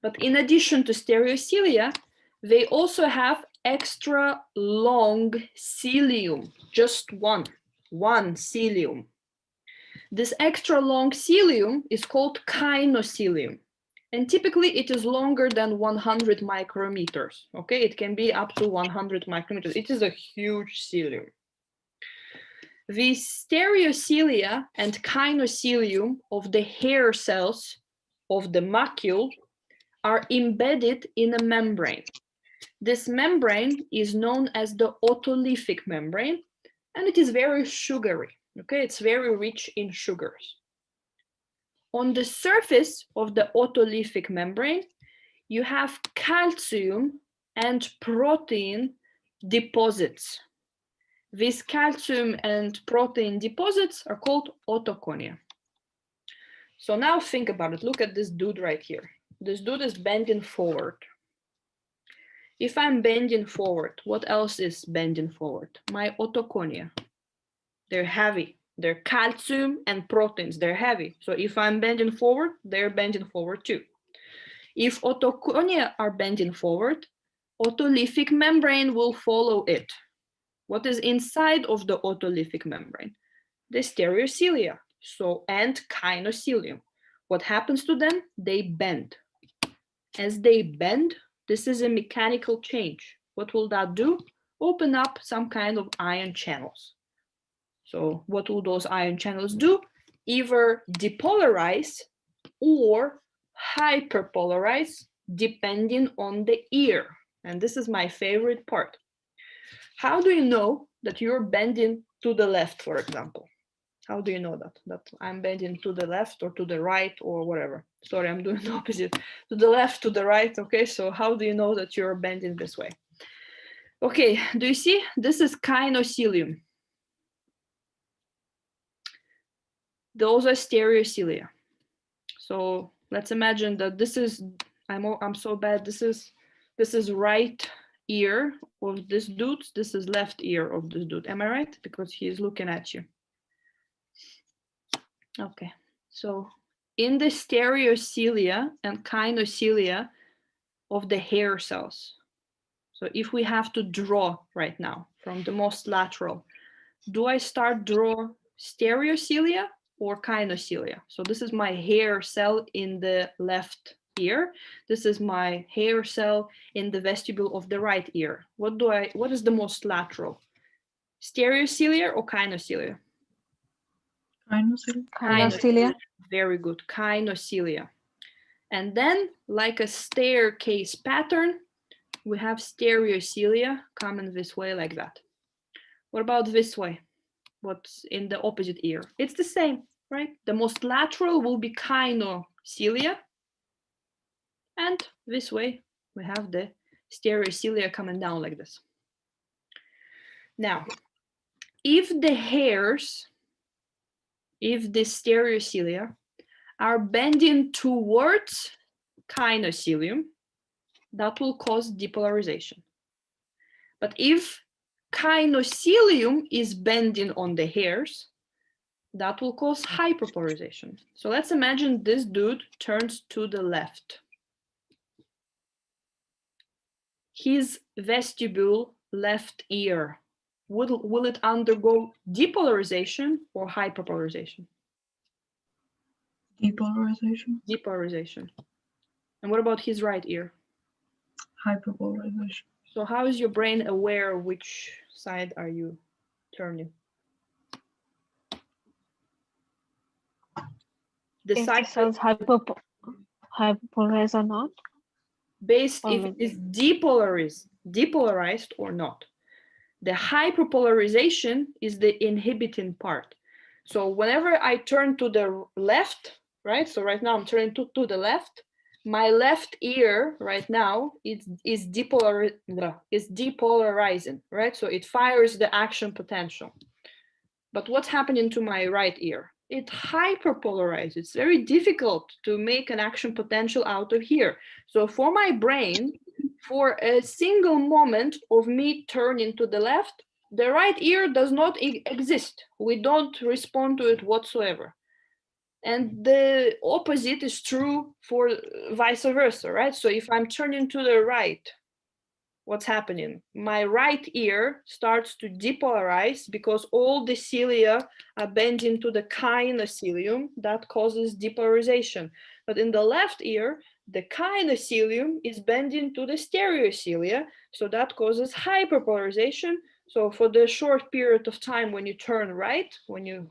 but in addition to stereocilia, they also have extra long cilium, just one cilium. This extra long cilium is called kinocilium, and typically it is longer than 100 micrometers. Okay, it can be up to 100 micrometers. It is a huge cilium. The stereocilia and kinocilium of the hair cells of the macule are embedded in a membrane. This membrane is known as the otolithic membrane, and it is very sugary. Okay, it's very rich in sugars. On the surface of the otolithic membrane, you have calcium and protein deposits. These calcium and protein deposits are called otoconia. So now think about it. Look at this dude right here. This dude is bending forward. If I'm bending forward, what else is bending forward? My otoconia. They're heavy. They're calcium and proteins. They're heavy. So if I'm bending forward, they're bending forward too. If otoconia are bending forward, otolithic membrane will follow it. What is inside of the otolithic membrane? The stereocilia, and kinocilium. What happens to them? They bend. As they bend, this is a mechanical change. What will that do? Open up some kind of ion channels. So what will those ion channels do? Either depolarize or hyperpolarize depending on the ear. And this is my favorite part. How do you know that you're bending to the left, for example? How do you know that I'm bending to the left or to the right or whatever? Sorry, I'm doing the opposite. To the left, to the right. Okay, so how do you know that you're bending this way? Okay, do you see? This is kinocilium. Those are stereocilia. So let's imagine that this is, I'm so bad. This is right ear of this dude. This is left ear of this dude. Am I right? Because he's looking at you. Okay, so in the stereocilia and kinocilia of the hair cells. So if we have to draw right now from the most lateral, do I start draw stereocilia or kinocilia? So this is my hair cell in the left ear. This is my hair cell in the vestibule of the right ear. What is the most lateral? Stereocilia or kinocilia? Kinocilia. Very good, kinocilia. And then, like a staircase pattern, we have stereocilia coming this way like that. What about this way? What's in the opposite ear? It's the same, right? The most lateral will be kinocilia. And this way, we have the stereocilia coming down like this. Now, if the hairs, if the stereocilia are bending towards kinocilium, that will cause depolarization. But if kinocilium is bending on the hairs, that will cause hyperpolarization. So let's imagine this dude turns to the left. His vestibule, left ear, will it undergo depolarization or hyperpolarization? Depolarization. Depolarization. And what about his right ear? Hyperpolarization. So how is your brain aware which side are you turning? The If side the cells hyperpolarized or not? based if it is depolarized or not. The hyperpolarization is the inhibiting part. So whenever I turn to the left, right? So right now I'm turning to the left. My left ear right now is depolarizing, right? So it fires the action potential. But what's happening to my right ear? It hyperpolarizes. It's very difficult to make an action potential out of here. So for my brain, for a single moment of me turning to the left, the right ear does not exist. We don't respond to it whatsoever. And the opposite is true for vice versa, right? So if I'm turning to the right, what's happening? My right ear starts to depolarize because all the cilia are bending to the kinocilium. That causes depolarization. But in the left ear, the kinocilium is bending to the stereocilia. So that causes hyperpolarization. So for the short period of time when you turn right, when you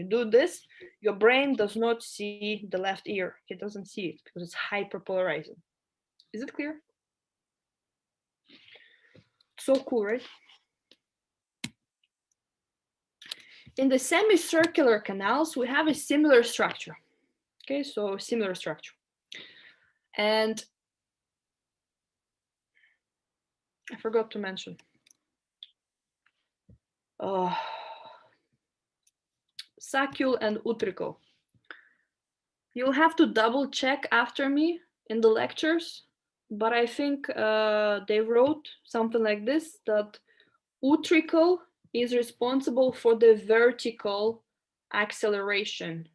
do this, your brain does not see the left ear. It doesn't see it because it's hyperpolarizing. Is it clear? So cool, right? In the semicircular canals, we have a similar structure. Okay, so similar structure. And I forgot to mention. Saccule and utricle. You'll have to double check after me in the lectures, but I think they wrote something like this, that utricle is responsible for the vertical acceleration,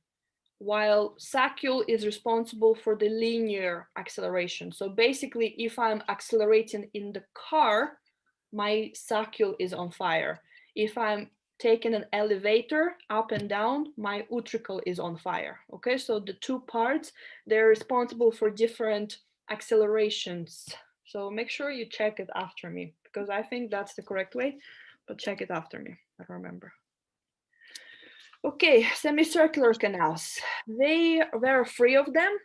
while saccule is responsible for the linear acceleration. So basically, if I'm accelerating in the car, my saccule is on fire. If I'm taking an elevator up and down, my utricle is on fire. Okay, so the two parts, they're responsible for different accelerations. So make sure you check it after me, because I think that's the correct way, but check it after me. I don't remember. Okay, semicircular canals. There are three of them,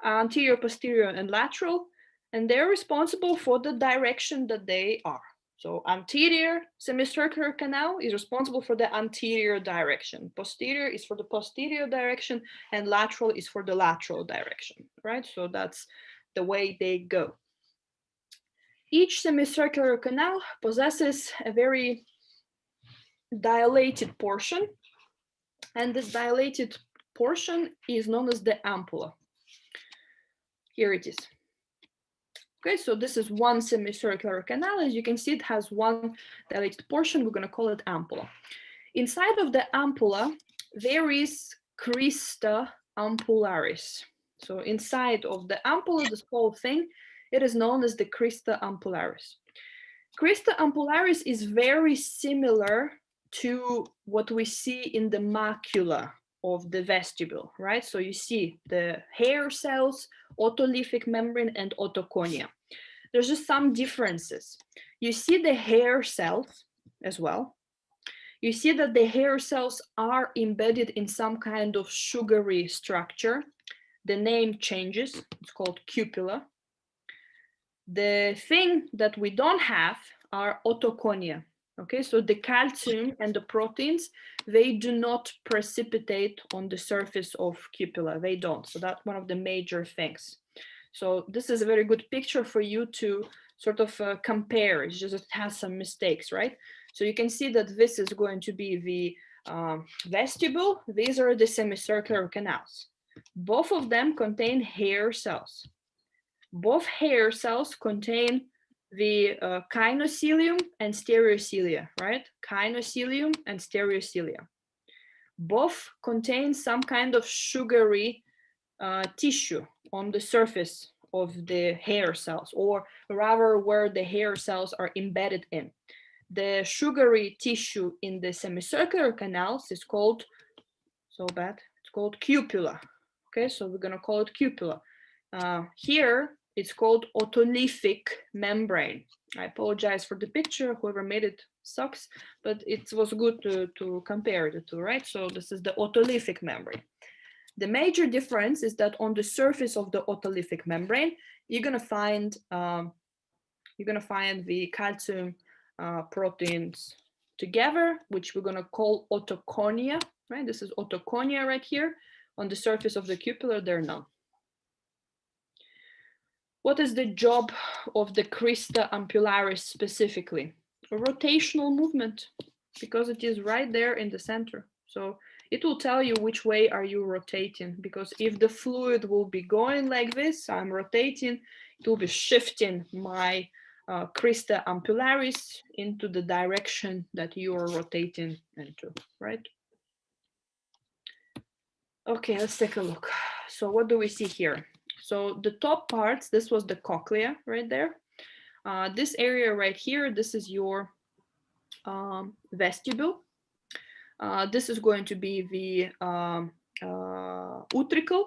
anterior, posterior, and lateral, and they're responsible for the direction that they are. So anterior semicircular canal is responsible for the anterior direction. Posterior is for the posterior direction, and lateral is for the lateral direction, right? So that's the way they go. Each semicircular canal possesses a very dilated portion, and this dilated portion is known as the ampulla. Here it is. Okay, so this is one semicircular canal. As you can see, it has one dilated portion. We're going to call it ampulla. Inside of the ampulla, there is crista ampullaris. So inside of the ampulla, this whole thing, it is known as the crista ampullaris. Crista ampullaris is very similar to what we see in the macula of the vestibule, right? So you see the hair cells, otolithic membrane, and otoconia. There's just some differences. You see the hair cells as well. You see that the hair cells are embedded in some kind of sugary structure. The name changes, it's called cupula. The thing that we don't have are otoconia. Okay, so the calcium and the proteins, they do not precipitate on the surface of cupula. They don't. So that's one of the major things. So this is a very good picture for you to sort of compare. It's just it has some mistakes, right? So you can see that this is going to be the vestibule. These are the semicircular canals. Both of them contain hair cells. Both hair cells contain the kinocilium and stereocilia, right? Kinocilium and stereocilia. Both contain some kind of sugary tissue on the surface of the hair cells, or rather where the hair cells are embedded in. The sugary tissue in the semicircular canals is called, it's called cupula. Okay, so we're gonna call it cupula. Here, it's called otolithic membrane. I apologize for the picture, whoever made it sucks, but it was good to compare the two, right? So this is the otolithic membrane. The major difference is that on the surface of the otolithic membrane, you're gonna find the calcium proteins together, which we're gonna call otoconia, right? This is otoconia right here. On the surface of the cupula, they're none. What is the job of the crista ampullaris specifically? A rotational movement, because it is right there in the center. So it will tell you which way are you rotating, because if the fluid will be going like this, I'm rotating, it will be shifting my crista ampullaris into the direction that you are rotating into, right? Okay, let's take a look. So what do we see here? So the top parts, this was the cochlea right there. This area right here, this is your vestibule. This is going to be the utricle,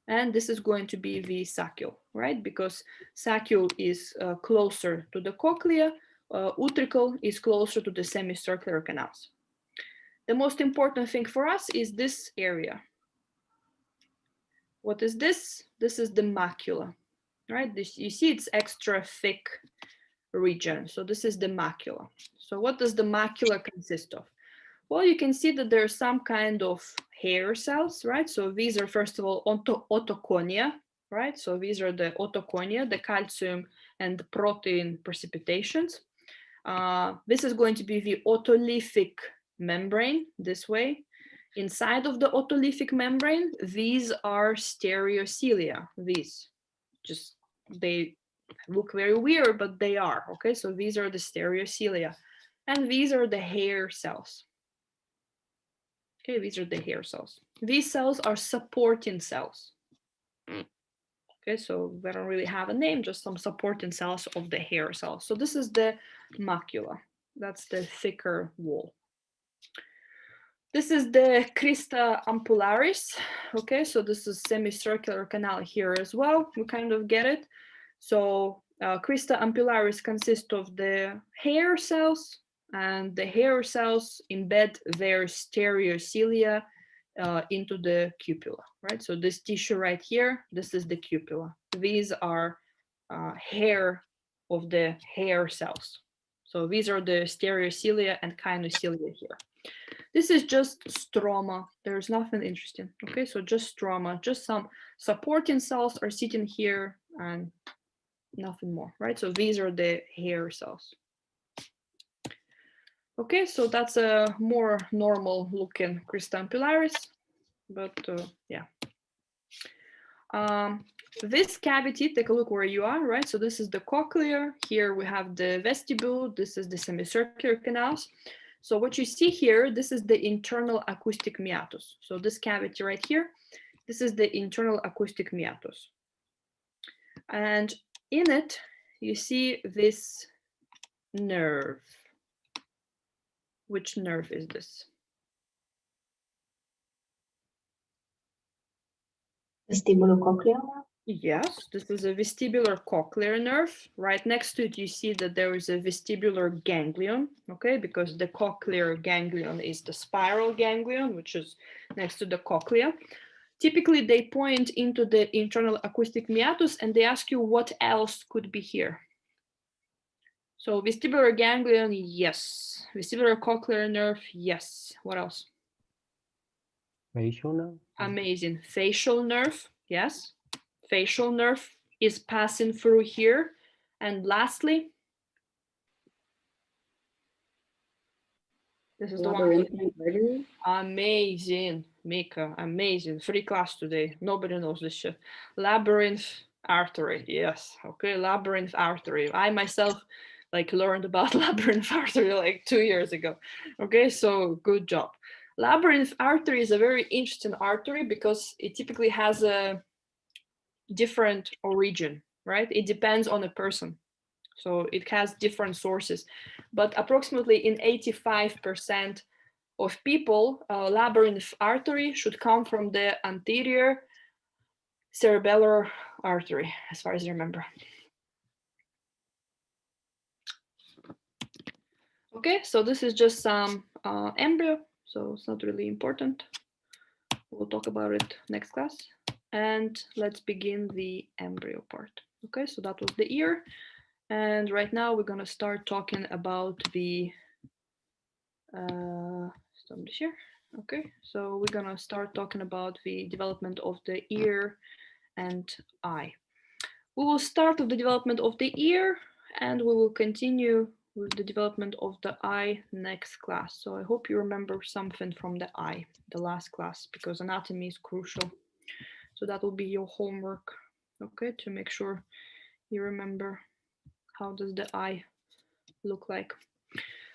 and this is going to be the saccule, right? Because saccule is closer to the cochlea, utricle is closer to the semicircular canals. The most important thing for us is this area. What is this? This is the macula, right? This, you see it's extra thick region. So this is the macula. So what does the macula consist of? Well, you can see that there's some kind of hair cells, right? So these are, first of all, otoconia, right? So these are the otoconia, the calcium and the protein precipitations. This is going to be the otolithic membrane this way. Inside of the otolithic membrane, these are stereocilia. These just, they look very weird, but they are, okay? So these are the stereocilia, and these are the hair cells. Okay, these are the hair cells. These cells are supporting cells. Okay, so they don't really have a name, just some supporting cells of the hair cells. So this is the macula. That's the thicker wall. This is the crista ampullaris. Okay, so this is semicircular canal here as well. We kind of get it. So crista ampullaris consists of the hair cells, and the hair cells embed their stereocilia into the cupula, right? So this tissue right here, this is the cupula. These are hair of the hair cells. So these are the stereocilia and kinocilia here. This is just stroma. There's nothing interesting. Okay, so just stroma, just some supporting cells are sitting here and nothing more, right? So these are the hair cells. Okay, so that's a more normal looking cristae ampullaris, but yeah. This cavity, take a look where you are, right? So this is the cochlea. Here we have the vestibule. This is the semicircular canals. So what you see here, this is the internal acoustic meatus. So this cavity right here, this is the internal acoustic meatus. And in it, you see this nerve. Which nerve is this? Vestibulocochlear. Yes, this is a vestibular cochlear nerve. Right next to it, you see that there is a vestibular ganglion, okay, because the cochlear ganglion is the spiral ganglion, which is next to the cochlea. Typically, they point into the internal acoustic meatus and they ask you what else could be here. So vestibular ganglion, yes. Vestibular cochlear nerve, yes. What else? Facial nerve. Amazing. Facial nerve, yes. Facial nerve is passing through here. And lastly, this is the one. Amazing, Mika, amazing. Free class today. Nobody knows this shit. Labyrinth artery, yes. Okay, labyrinth artery. I myself learned about labyrinth artery like 2 years ago. Okay, so good job. Labyrinth artery is a very interesting artery because it typically has a different origin, right? It depends on a person. So it has different sources, but approximately in 85% of people, labyrinth artery should come from the anterior cerebellar artery, as far as I remember. Okay, so this is just some embryo, so it's not really important. We'll talk about it next class. And let's begin the embryo part. Okay, so that was the ear. And right now we're gonna start talking about the, here. Okay, so we're gonna start talking about the development of the ear and eye. We will start with the development of the ear and we will continue with the development of the eye next class. So I hope you remember something from the eye, the last class, because anatomy is crucial. So that will be your homework, okay, to make sure you remember how does the eye look like.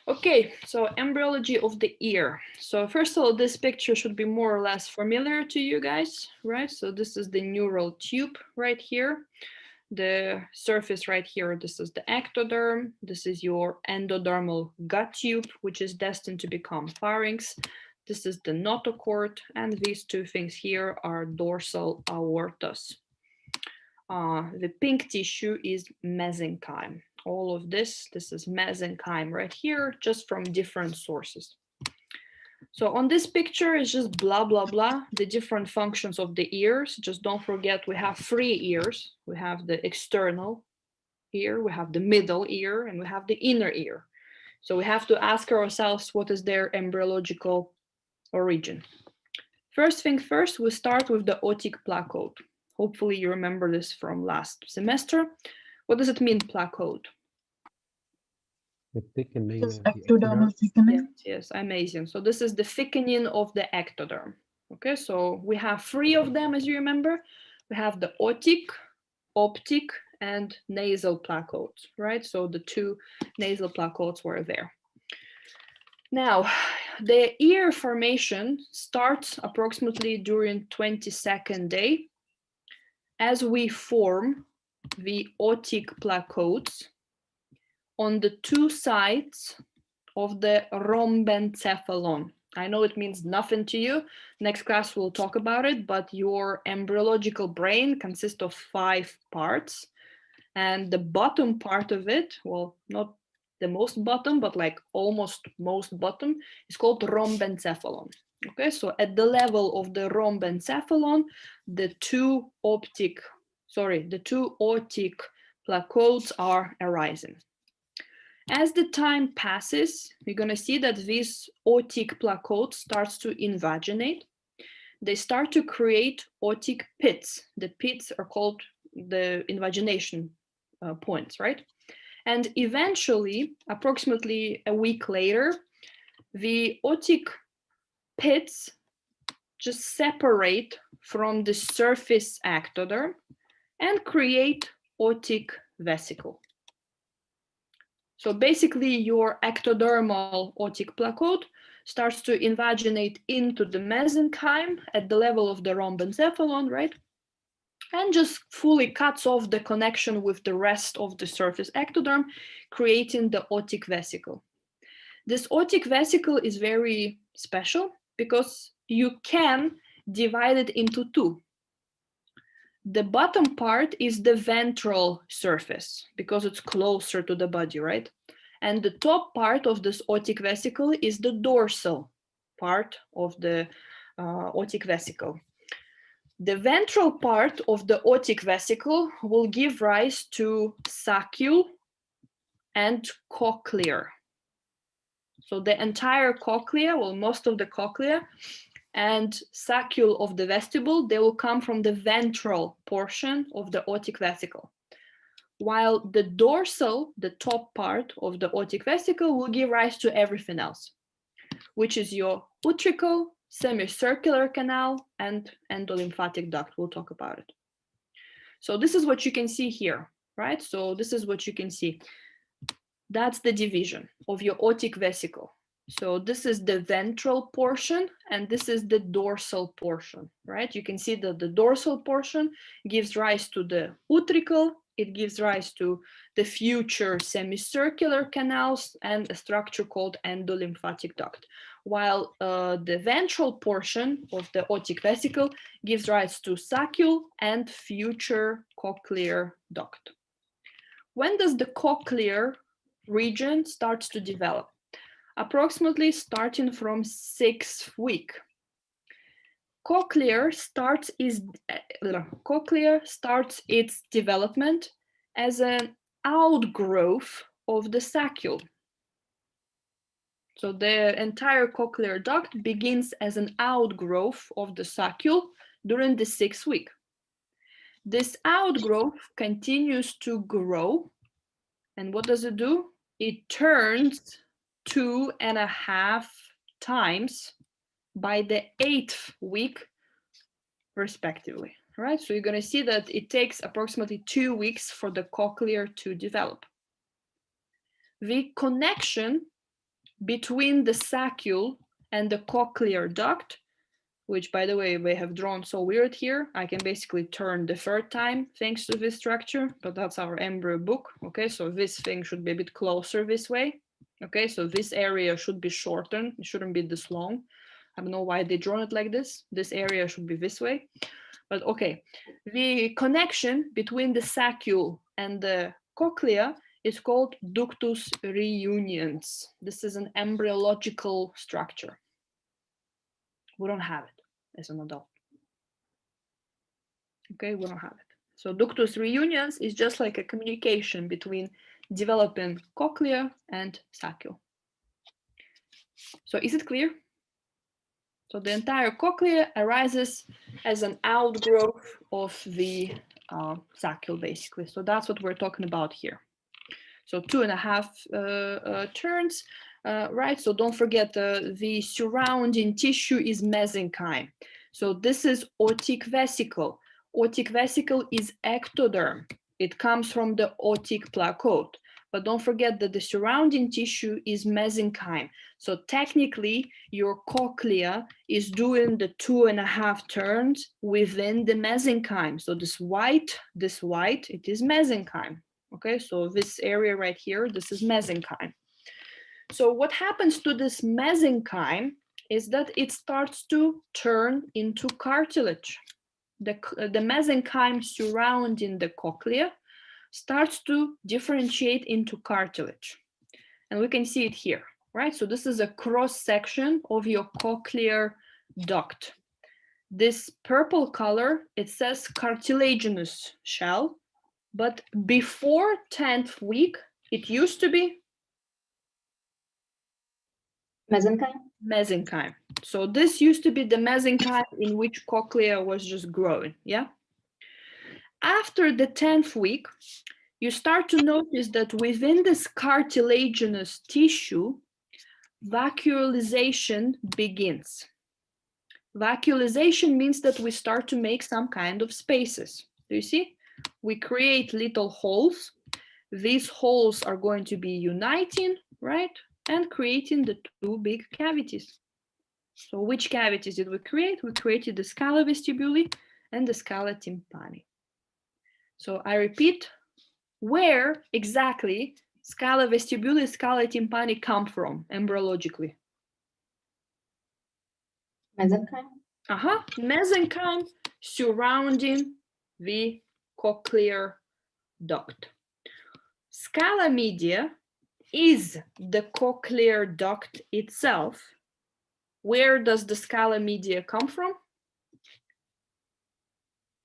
Okay, so embryology of the ear. So first of all, this picture should be more or less familiar to you guys, right? So this is the neural tube right here. The surface right here, this is the ectoderm. This is your endodermal gut tube, which is destined to become pharynx. This is the notochord, and these two things here are dorsal aortas. The pink tissue is mesenchyme. All of this is mesenchyme right here, just from different sources. So on this picture, it's just blah, blah, blah, the different functions of the ears. Just don't forget, we have 3 ears. We have the external ear, we have the middle ear, and we have the inner ear. So we have to ask ourselves, what is their embryological origin? First thing first, we start with the otic placode. Hopefully you remember this from last semester. What does it mean, placode? The thickening Yes, of the ectodermal ectoderm. thickening. Yes, amazing. So this is the thickening of the ectoderm. Okay, so we have 3 of them, as you remember. We have the otic, optic, and nasal placodes, right? So the 2 nasal placodes were there. Now, the ear formation starts approximately during 22nd day as we form the otic placodes on the 2 sides of the rhombencephalon. I know it means nothing to you. Next class we'll talk about it, but your embryological brain consists of 5 parts. And the bottom part of it, well, not the most bottom, but like almost most bottom, is called rhombencephalon. Okay, so at the level of the rhombencephalon, the two aortic placodes are arising. As the time passes, we're going to see that this aortic placode starts to invaginate. They start to create aortic pits. The pits are called the invagination points, right? And eventually, approximately a week later, the aortic pits just separate from the surface ectoderm and create aortic vesicle. So basically your ectodermal aortic placode starts to invaginate into the mesenchyme at the level of the rhombencephalon, right? And just fully cuts off the connection with the rest of the surface ectoderm, creating the aortic vesicle. This aortic vesicle is very special because you can divide it into two. The bottom part is the ventral surface because it's closer to the body, right? And the top part of this aortic vesicle is the dorsal part of the aortic vesicle. The ventral part of the aortic vesicle will give rise to saccule and cochlea. So the entire cochlea, well, most of the cochlea and saccule of the vestibule, they will come from the ventral portion of the aortic vesicle. While the dorsal, the top part of the aortic vesicle, will give rise to everything else, which is your utricle, semicircular canal, and endolymphatic duct. We'll talk about it. So this is what you can see here, right? So this is what you can see. That's the division of your aortic vesicle. So this is the ventral portion, and this is the dorsal portion, right? You can see that the dorsal portion gives rise to the utricle, it gives rise to the future semicircular canals and a structure called endolymphatic duct, while the ventral portion of the aortic vesicle gives rise to saccule and future cochlear duct. When does the cochlear region start to develop? Approximately starting from 6th week. Cochlear starts its development as an outgrowth of the saccule. So the entire cochlear duct begins as an outgrowth of the saccule during the 6th week. This outgrowth continues to grow, and what does it do? It turns 2.5 times by the 8th week, respectively, right? So you're going to see that it takes approximately 2 weeks for the cochlear to develop. The connection between the saccule and the cochlear duct, which, by the way, we have drawn so weird here. I can basically turn the third time thanks to this structure, but that's our embryo book. Okay, so this thing should be a bit closer this way. Okay, so this area should be shortened. It shouldn't be this long. I don't know why they drawn it like this. This area should be this way. But okay, the connection between the saccule and the cochlea is called ductus reunions. This is an embryological structure. We don't have it as an adult. Okay, we don't have it. So ductus reunions is just like a communication between developing cochlea and saccule. So is it clear? So the entire cochlea arises as an outgrowth of the saccule, basically. So that's what we're talking about here. So 2.5 turns, right? So don't forget the surrounding tissue is mesenchyme. So this is aortic vesicle. Aortic vesicle is ectoderm. It comes from the aortic placode. But don't forget that the surrounding tissue is mesenchyme. So technically, your cochlea is doing the 2.5 turns within the mesenchyme. So this white, it is mesenchyme. Okay, so this area right here, this is mesenchyme. So what happens to this mesenchyme is that it starts to turn into cartilage. The mesenchyme surrounding the cochlea starts to differentiate into cartilage. And we can see it here, right? So this is a cross section of your cochlear duct. This purple color, it says cartilaginous shell, but before 10th week, it used to be Mesenchyme? mesenchyme. So this used to be the mesenchyme in which cochlea was just growing, yeah? After the 10th week, you start to notice that within this cartilaginous tissue, vacuolization begins. Vacuolization means that we start to make some kind of spaces. Do you see? We create little holes. These holes are going to be uniting, right? And creating the two big cavities. So which cavities did we create? We created the scala vestibuli and the scala tympani. So I repeat, where exactly scala vestibuli, scala tympani come from embryologically? Mesenchyme? Mesenchyme surrounding the cochlear duct. Scala media is the cochlear duct itself. Where does the scala media come from?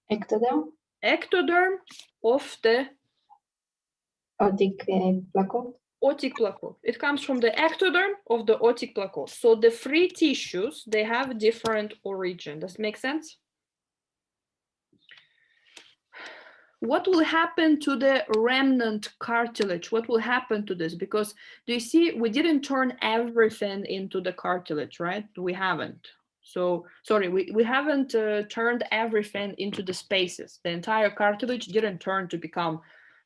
Ectoderm? Ectoderm of the Otic placode? otic placode. It comes from the ectoderm of the otic placode. So the free tissues, they have different origin. Does it make sense? What will happen to the remnant cartilage? What will happen to this? Because do you see, we didn't turn everything into the cartilage, right? We haven't. So, sorry, we haven't turned everything into the spaces. The entire cartilage didn't turn to become,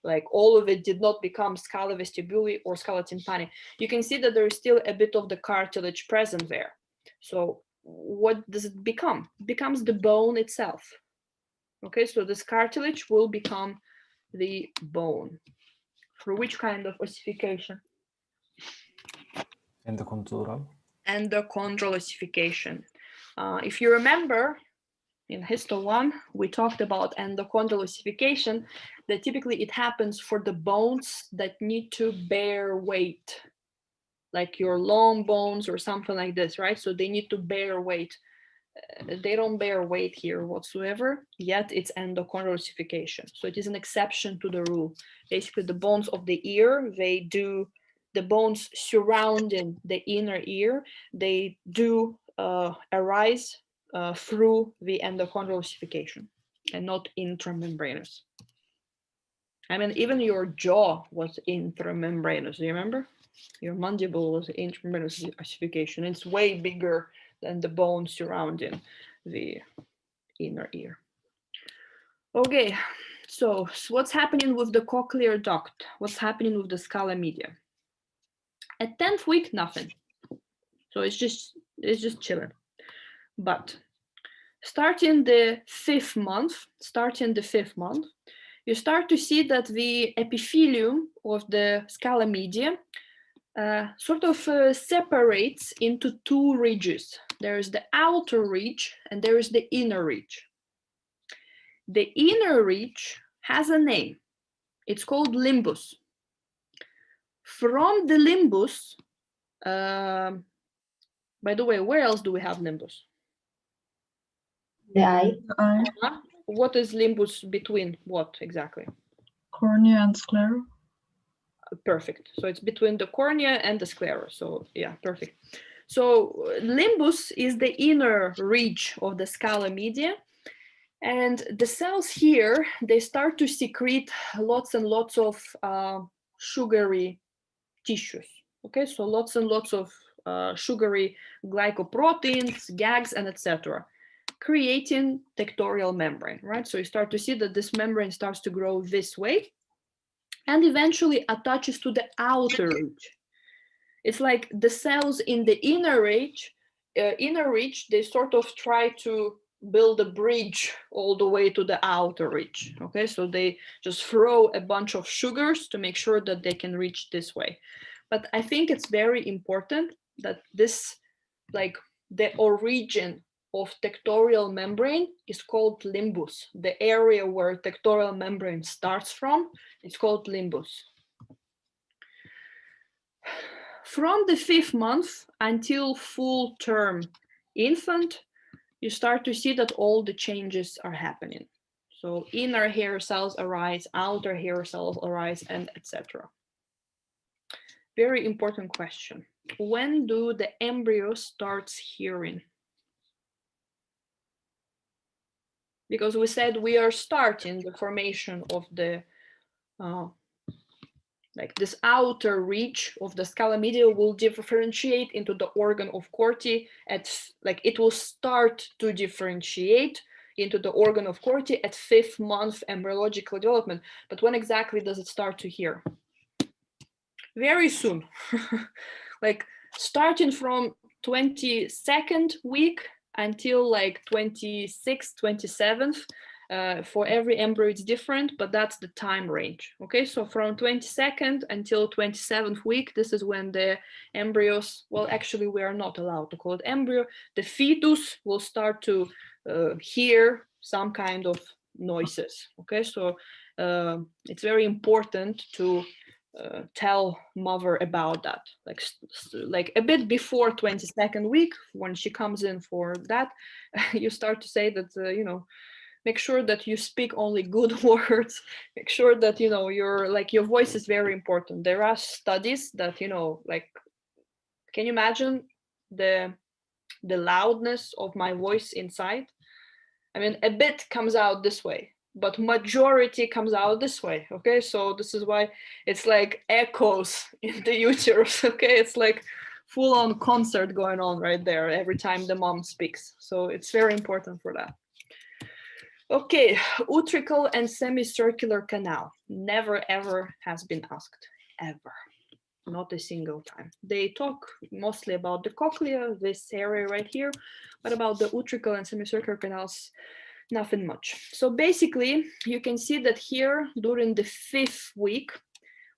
like all of it did not become scala vestibuli or scala tympani. You can see that there is still a bit of the cartilage present there. So what does it become? It becomes the bone itself. Okay, so this cartilage will become the bone. For which kind of ossification? Endochondral. Endochondral ossification. If you remember, in Histo 1, we talked about endochondral ossification, that typically it happens for the bones that need to bear weight, like your long bones or something like this, right? So they need to bear weight. They don't bear weight here whatsoever, yet it's endochondral ossification. So it is an exception to the rule. Basically, the bones of the ear, the bones surrounding the inner ear, they do arise through the endochondral ossification and not intramembranous. I mean, even your jaw was intramembranous, do you remember? Your mandible was intramembranous ossification. It's way bigger than the bone surrounding the inner ear. Okay, so what's happening with the cochlear duct? What's happening with the scala media? At 10th week, nothing. So it's just chilling. But starting the fifth month, you start to see that the epithelium of the scala media sort of separates into two ridges. There is the outer ridge and there is the inner ridge. The inner ridge has a name. It's called limbus. From the limbus, by the way, where else do we have limbus? The eye? The eye, What is limbus between what exactly? cornea, and sclera. Perfect. So it's between the cornea and the sclera. So yeah, perfect. So limbus is the inner ridge of the scala media. And the cells here, they start to secrete lots and lots of sugary tissues. Okay, so lots and lots of sugary glycoproteins, GAGs, and etc., creating tectorial membrane, right? So you start to see that this membrane starts to grow this way and eventually attaches to the outer ridge. It's like the cells in the inner ridge, they sort of try to build a bridge all the way to the outer ridge. Okay, so they just throw a bunch of sugars to make sure that they can reach this way. But I think it's very important that this, like the origin of tectorial membrane is called limbus. The area where tectorial membrane starts from, it's called limbus. From the 5th month until full term infant, you start to see that all the changes are happening. So inner hair cells arise, outer hair cells arise, and etc. Very important question. When do the embryo starts hearing? Because we said we are starting the formation of the like this outer reach of the scala media will differentiate into the organ of Corti at, like, it will start to differentiate into the organ of Corti at 5th month embryological development. But when exactly does it start to hear? Very soon. Like starting from 22nd week until like 26th, 27th. For every embryo it's different, but that's the time range. Okay, so from 22nd until 27th week, this is when the embryos, well, actually we are not allowed to call it embryo, the fetus will start to hear some kind of noises. Okay, so it's very important to tell mother about that, like a bit before 22nd week, when she comes in for that, you start to say that, you know, make sure that you speak only good words, make sure that, you know, your voice is very important. There are studies that, you know, like, can you imagine the loudness of my voice inside? I mean, a bit comes out this way, but majority comes out this way. Okay, so this is why it's like echoes in the uterus. Okay, it's like full-on concert going on right there every time the mom speaks. So it's very important for that. Okay, utricle and semicircular canal. Never ever has been asked, ever. Not a single time. They talk mostly about the cochlea, this area right here, but about the utricle and semicircular canals, nothing much. So basically, you can see that here during the 5th week,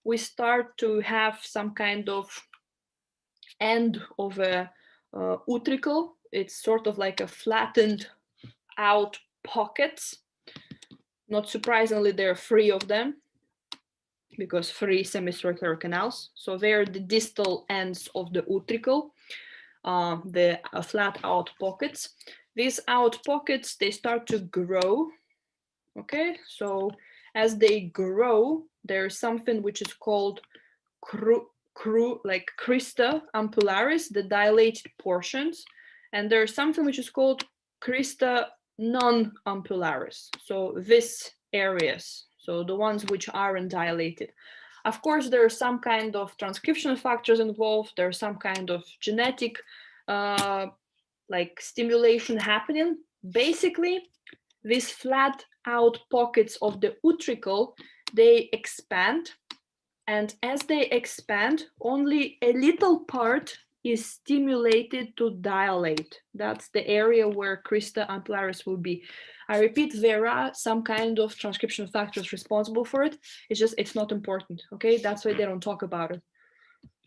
we start to have some kind of end of a utricle. It's sort of like a flattened out pockets. Not surprisingly, there are 3 of them, because 3 semicircular canals. So they're the distal ends of the utricle, the flat out pockets. These out pockets, they start to grow. Okay, so as they grow, there's something which is called like crista ampullaris, the dilated portions, and there's something which is called crista non-ampullaris. So these areas, so the ones which aren't dilated. Of course, there are some kind of transcription factors involved. There's some kind of genetic like stimulation happening. Basically, these flat out pockets of the utricle, they expand. And as they expand, only a little part is stimulated to dilate. That's the area where crista ampullaris will be. I repeat, there are some kind of transcription factors responsible for it. It's just, it's not important, okay? That's why they don't talk about it.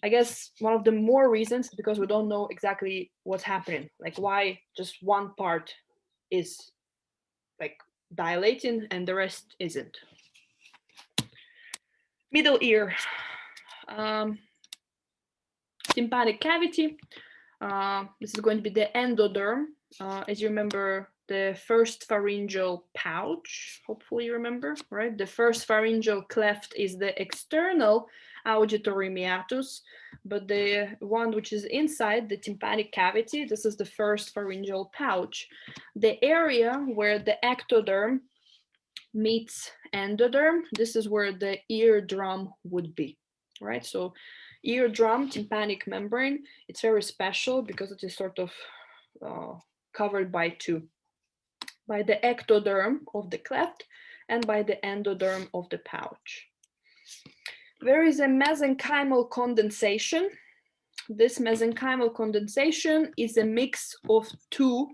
I guess one of the more reasons is because we don't know exactly what's happening, like why just one part is like dilating and the rest isn't. Middle ear. Tympanic cavity. This is going to be the endoderm. As you remember, the first pharyngeal pouch, hopefully you remember, right? The first pharyngeal cleft is the external auditory meatus, but the one which is inside the tympanic cavity, this is the first pharyngeal pouch. The area where the ectoderm meets endoderm, this is where the eardrum would be, right? So eardrum, tympanic membrane, it's very special because it is sort of covered by 2, by the ectoderm of the cleft and by the endoderm of the pouch. There is a mesenchymal condensation. This mesenchymal condensation is a mix of 2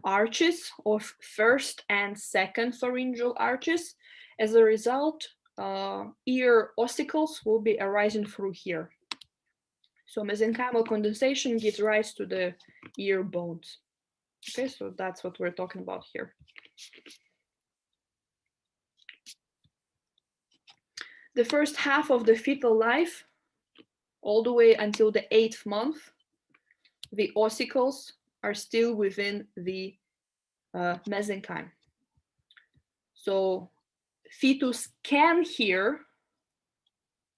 arches, of first and second pharyngeal arches. As a result, ear ossicles will be arising through here. So mesenchymal condensation gives rise to the ear bones. Okay, so that's what we're talking about here. The first half of the fetal life all the way until the 8th month, the ossicles are still within the mesenchyme. So fetus can hear,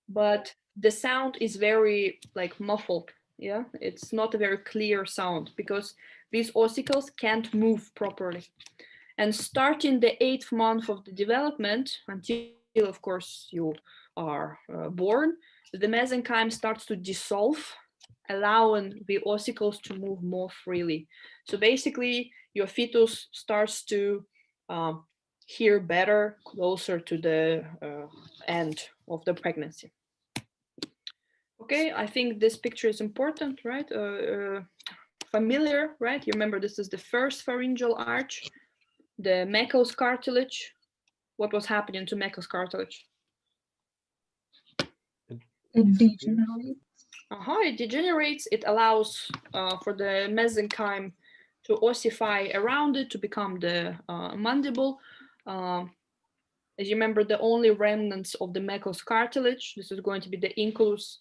but the sound is very like muffled. Yeah, it's not a very clear sound because these ossicles can't move properly. And starting the 8th month of the development, until of course you are born, the mesenchyme starts to dissolve, allowing the ossicles to move more freely. So basically your fetus starts to hear better closer to the end of the pregnancy. Okay, I think this picture is important, right? Familiar, right? You remember this is the first pharyngeal arch, the Meckel's cartilage. What was happening to Meckel's cartilage? It degenerates. It degenerates. It allows for the mesenchyme to ossify around it to become the mandible. As you remember, the only remnants of the Meckel's cartilage, this is going to be the incus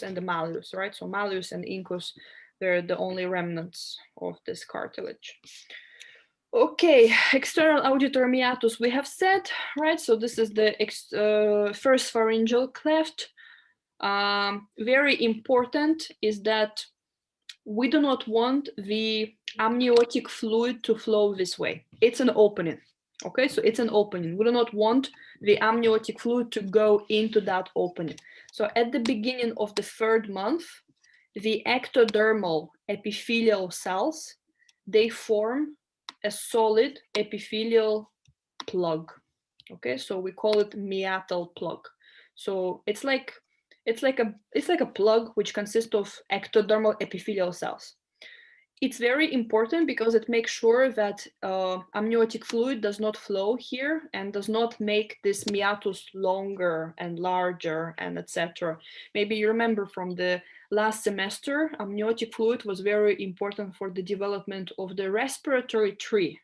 and the malleus, right? So malleus and incus, they're the only remnants of this cartilage. Okay, external auditory meatus we have said, right? So this is the first pharyngeal cleft. Very important is that we do not want the amniotic fluid to flow this way. It's an opening. Okay, so it's an opening. We do not want the amniotic fluid to go into that opening. So at the beginning of the 3rd month, the ectodermal epithelial cells, they form a solid epithelial plug. Okay, so we call it meatal plug. So it's like a plug which consists of ectodermal epithelial cells. It's very important because it makes sure that amniotic fluid does not flow here and does not make this meatus longer and larger and etc. Maybe you remember from the last semester, amniotic fluid was very important for the development of the respiratory tree.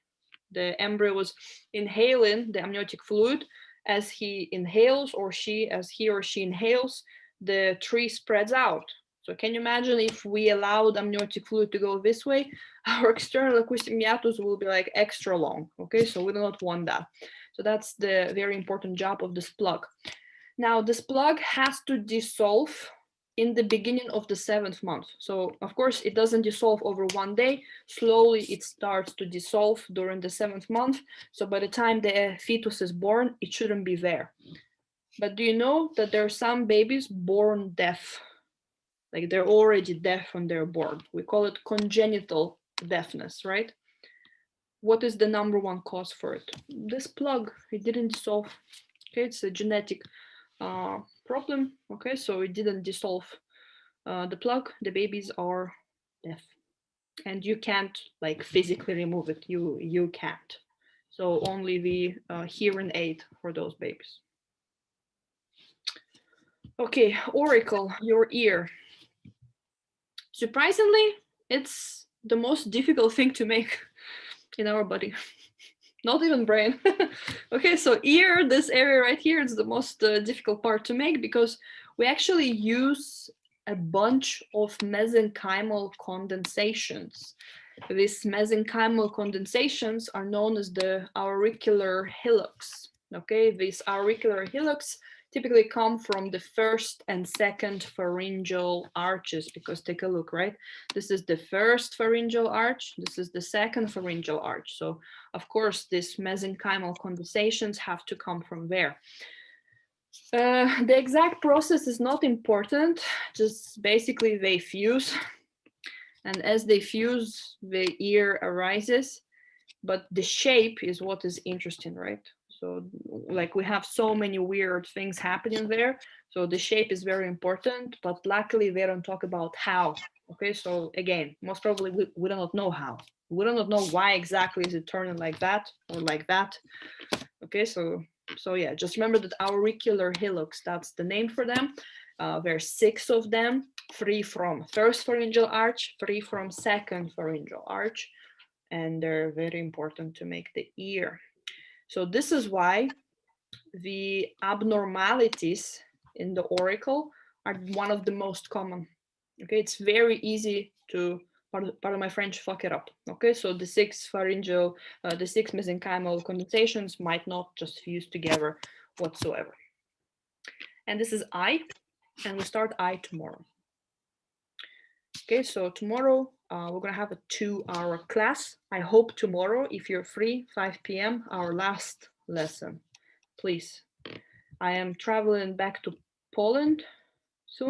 The embryo was inhaling the amniotic fluid. As he inhales or she, as he or she inhales, the tree spreads out. So can you imagine if we allowed amniotic fluid to go this way, our external acoustic meatus will be like extra long. Okay, so we do not want that. So that's the very important job of this plug. Now this plug has to dissolve in the beginning of the 7th month. So of course it doesn't dissolve over one day. Slowly it starts to dissolve during the 7th month. So by the time the fetus is born, it shouldn't be there. But do you know that there are some babies born deaf? Like they're already deaf when they're born. We call it congenital deafness, right? What is the #1 cause for it? This plug, it didn't dissolve. Okay, it's a genetic problem. Okay, so it didn't dissolve the plug. The babies are deaf, and you can't like physically remove it. You can't. So only the hearing aid for those babies. Okay, auricle, your ear. Surprisingly, it's the most difficult thing to make in our body. Not even brain. Okay, so ear, this area right here, is the most difficult part to make because we actually use a bunch of mesenchymal condensations. These mesenchymal condensations are known as the auricular hillocks. Okay, these auricular hillocks typically come from the 1st and 2nd pharyngeal arches, because take a look, right? This is the 1st pharyngeal arch, this is the 2nd pharyngeal arch. So of course, these mesenchymal condensations have to come from there. The exact process is not important, just basically they fuse. And as they fuse, the ear arises, but the shape is what is interesting, right? So like we have so many weird things happening there. So the shape is very important, but luckily they don't talk about how. Okay, so again, most probably we do not know how. We do not know why exactly is it turning like that or like that. Okay, so yeah, just remember that auricular hillocks, that's the name for them. There are 6 of them, 3 from 1st pharyngeal arch, 3 from 2nd pharyngeal arch, and they're very important to make the ear. So this is why the abnormalities in the auricle are one of the most common. Okay, it's very easy to, pardon my French, fuck it up. Okay, so the 6 pharyngeal, the 6 mesenchymal condensations might not just fuse together whatsoever. And this is I, and we start I tomorrow. Okay, so tomorrow we're gonna have a 2-hour class. I hope tomorrow, if you're free, 5 p.m., our last lesson, please. I am traveling back to Poland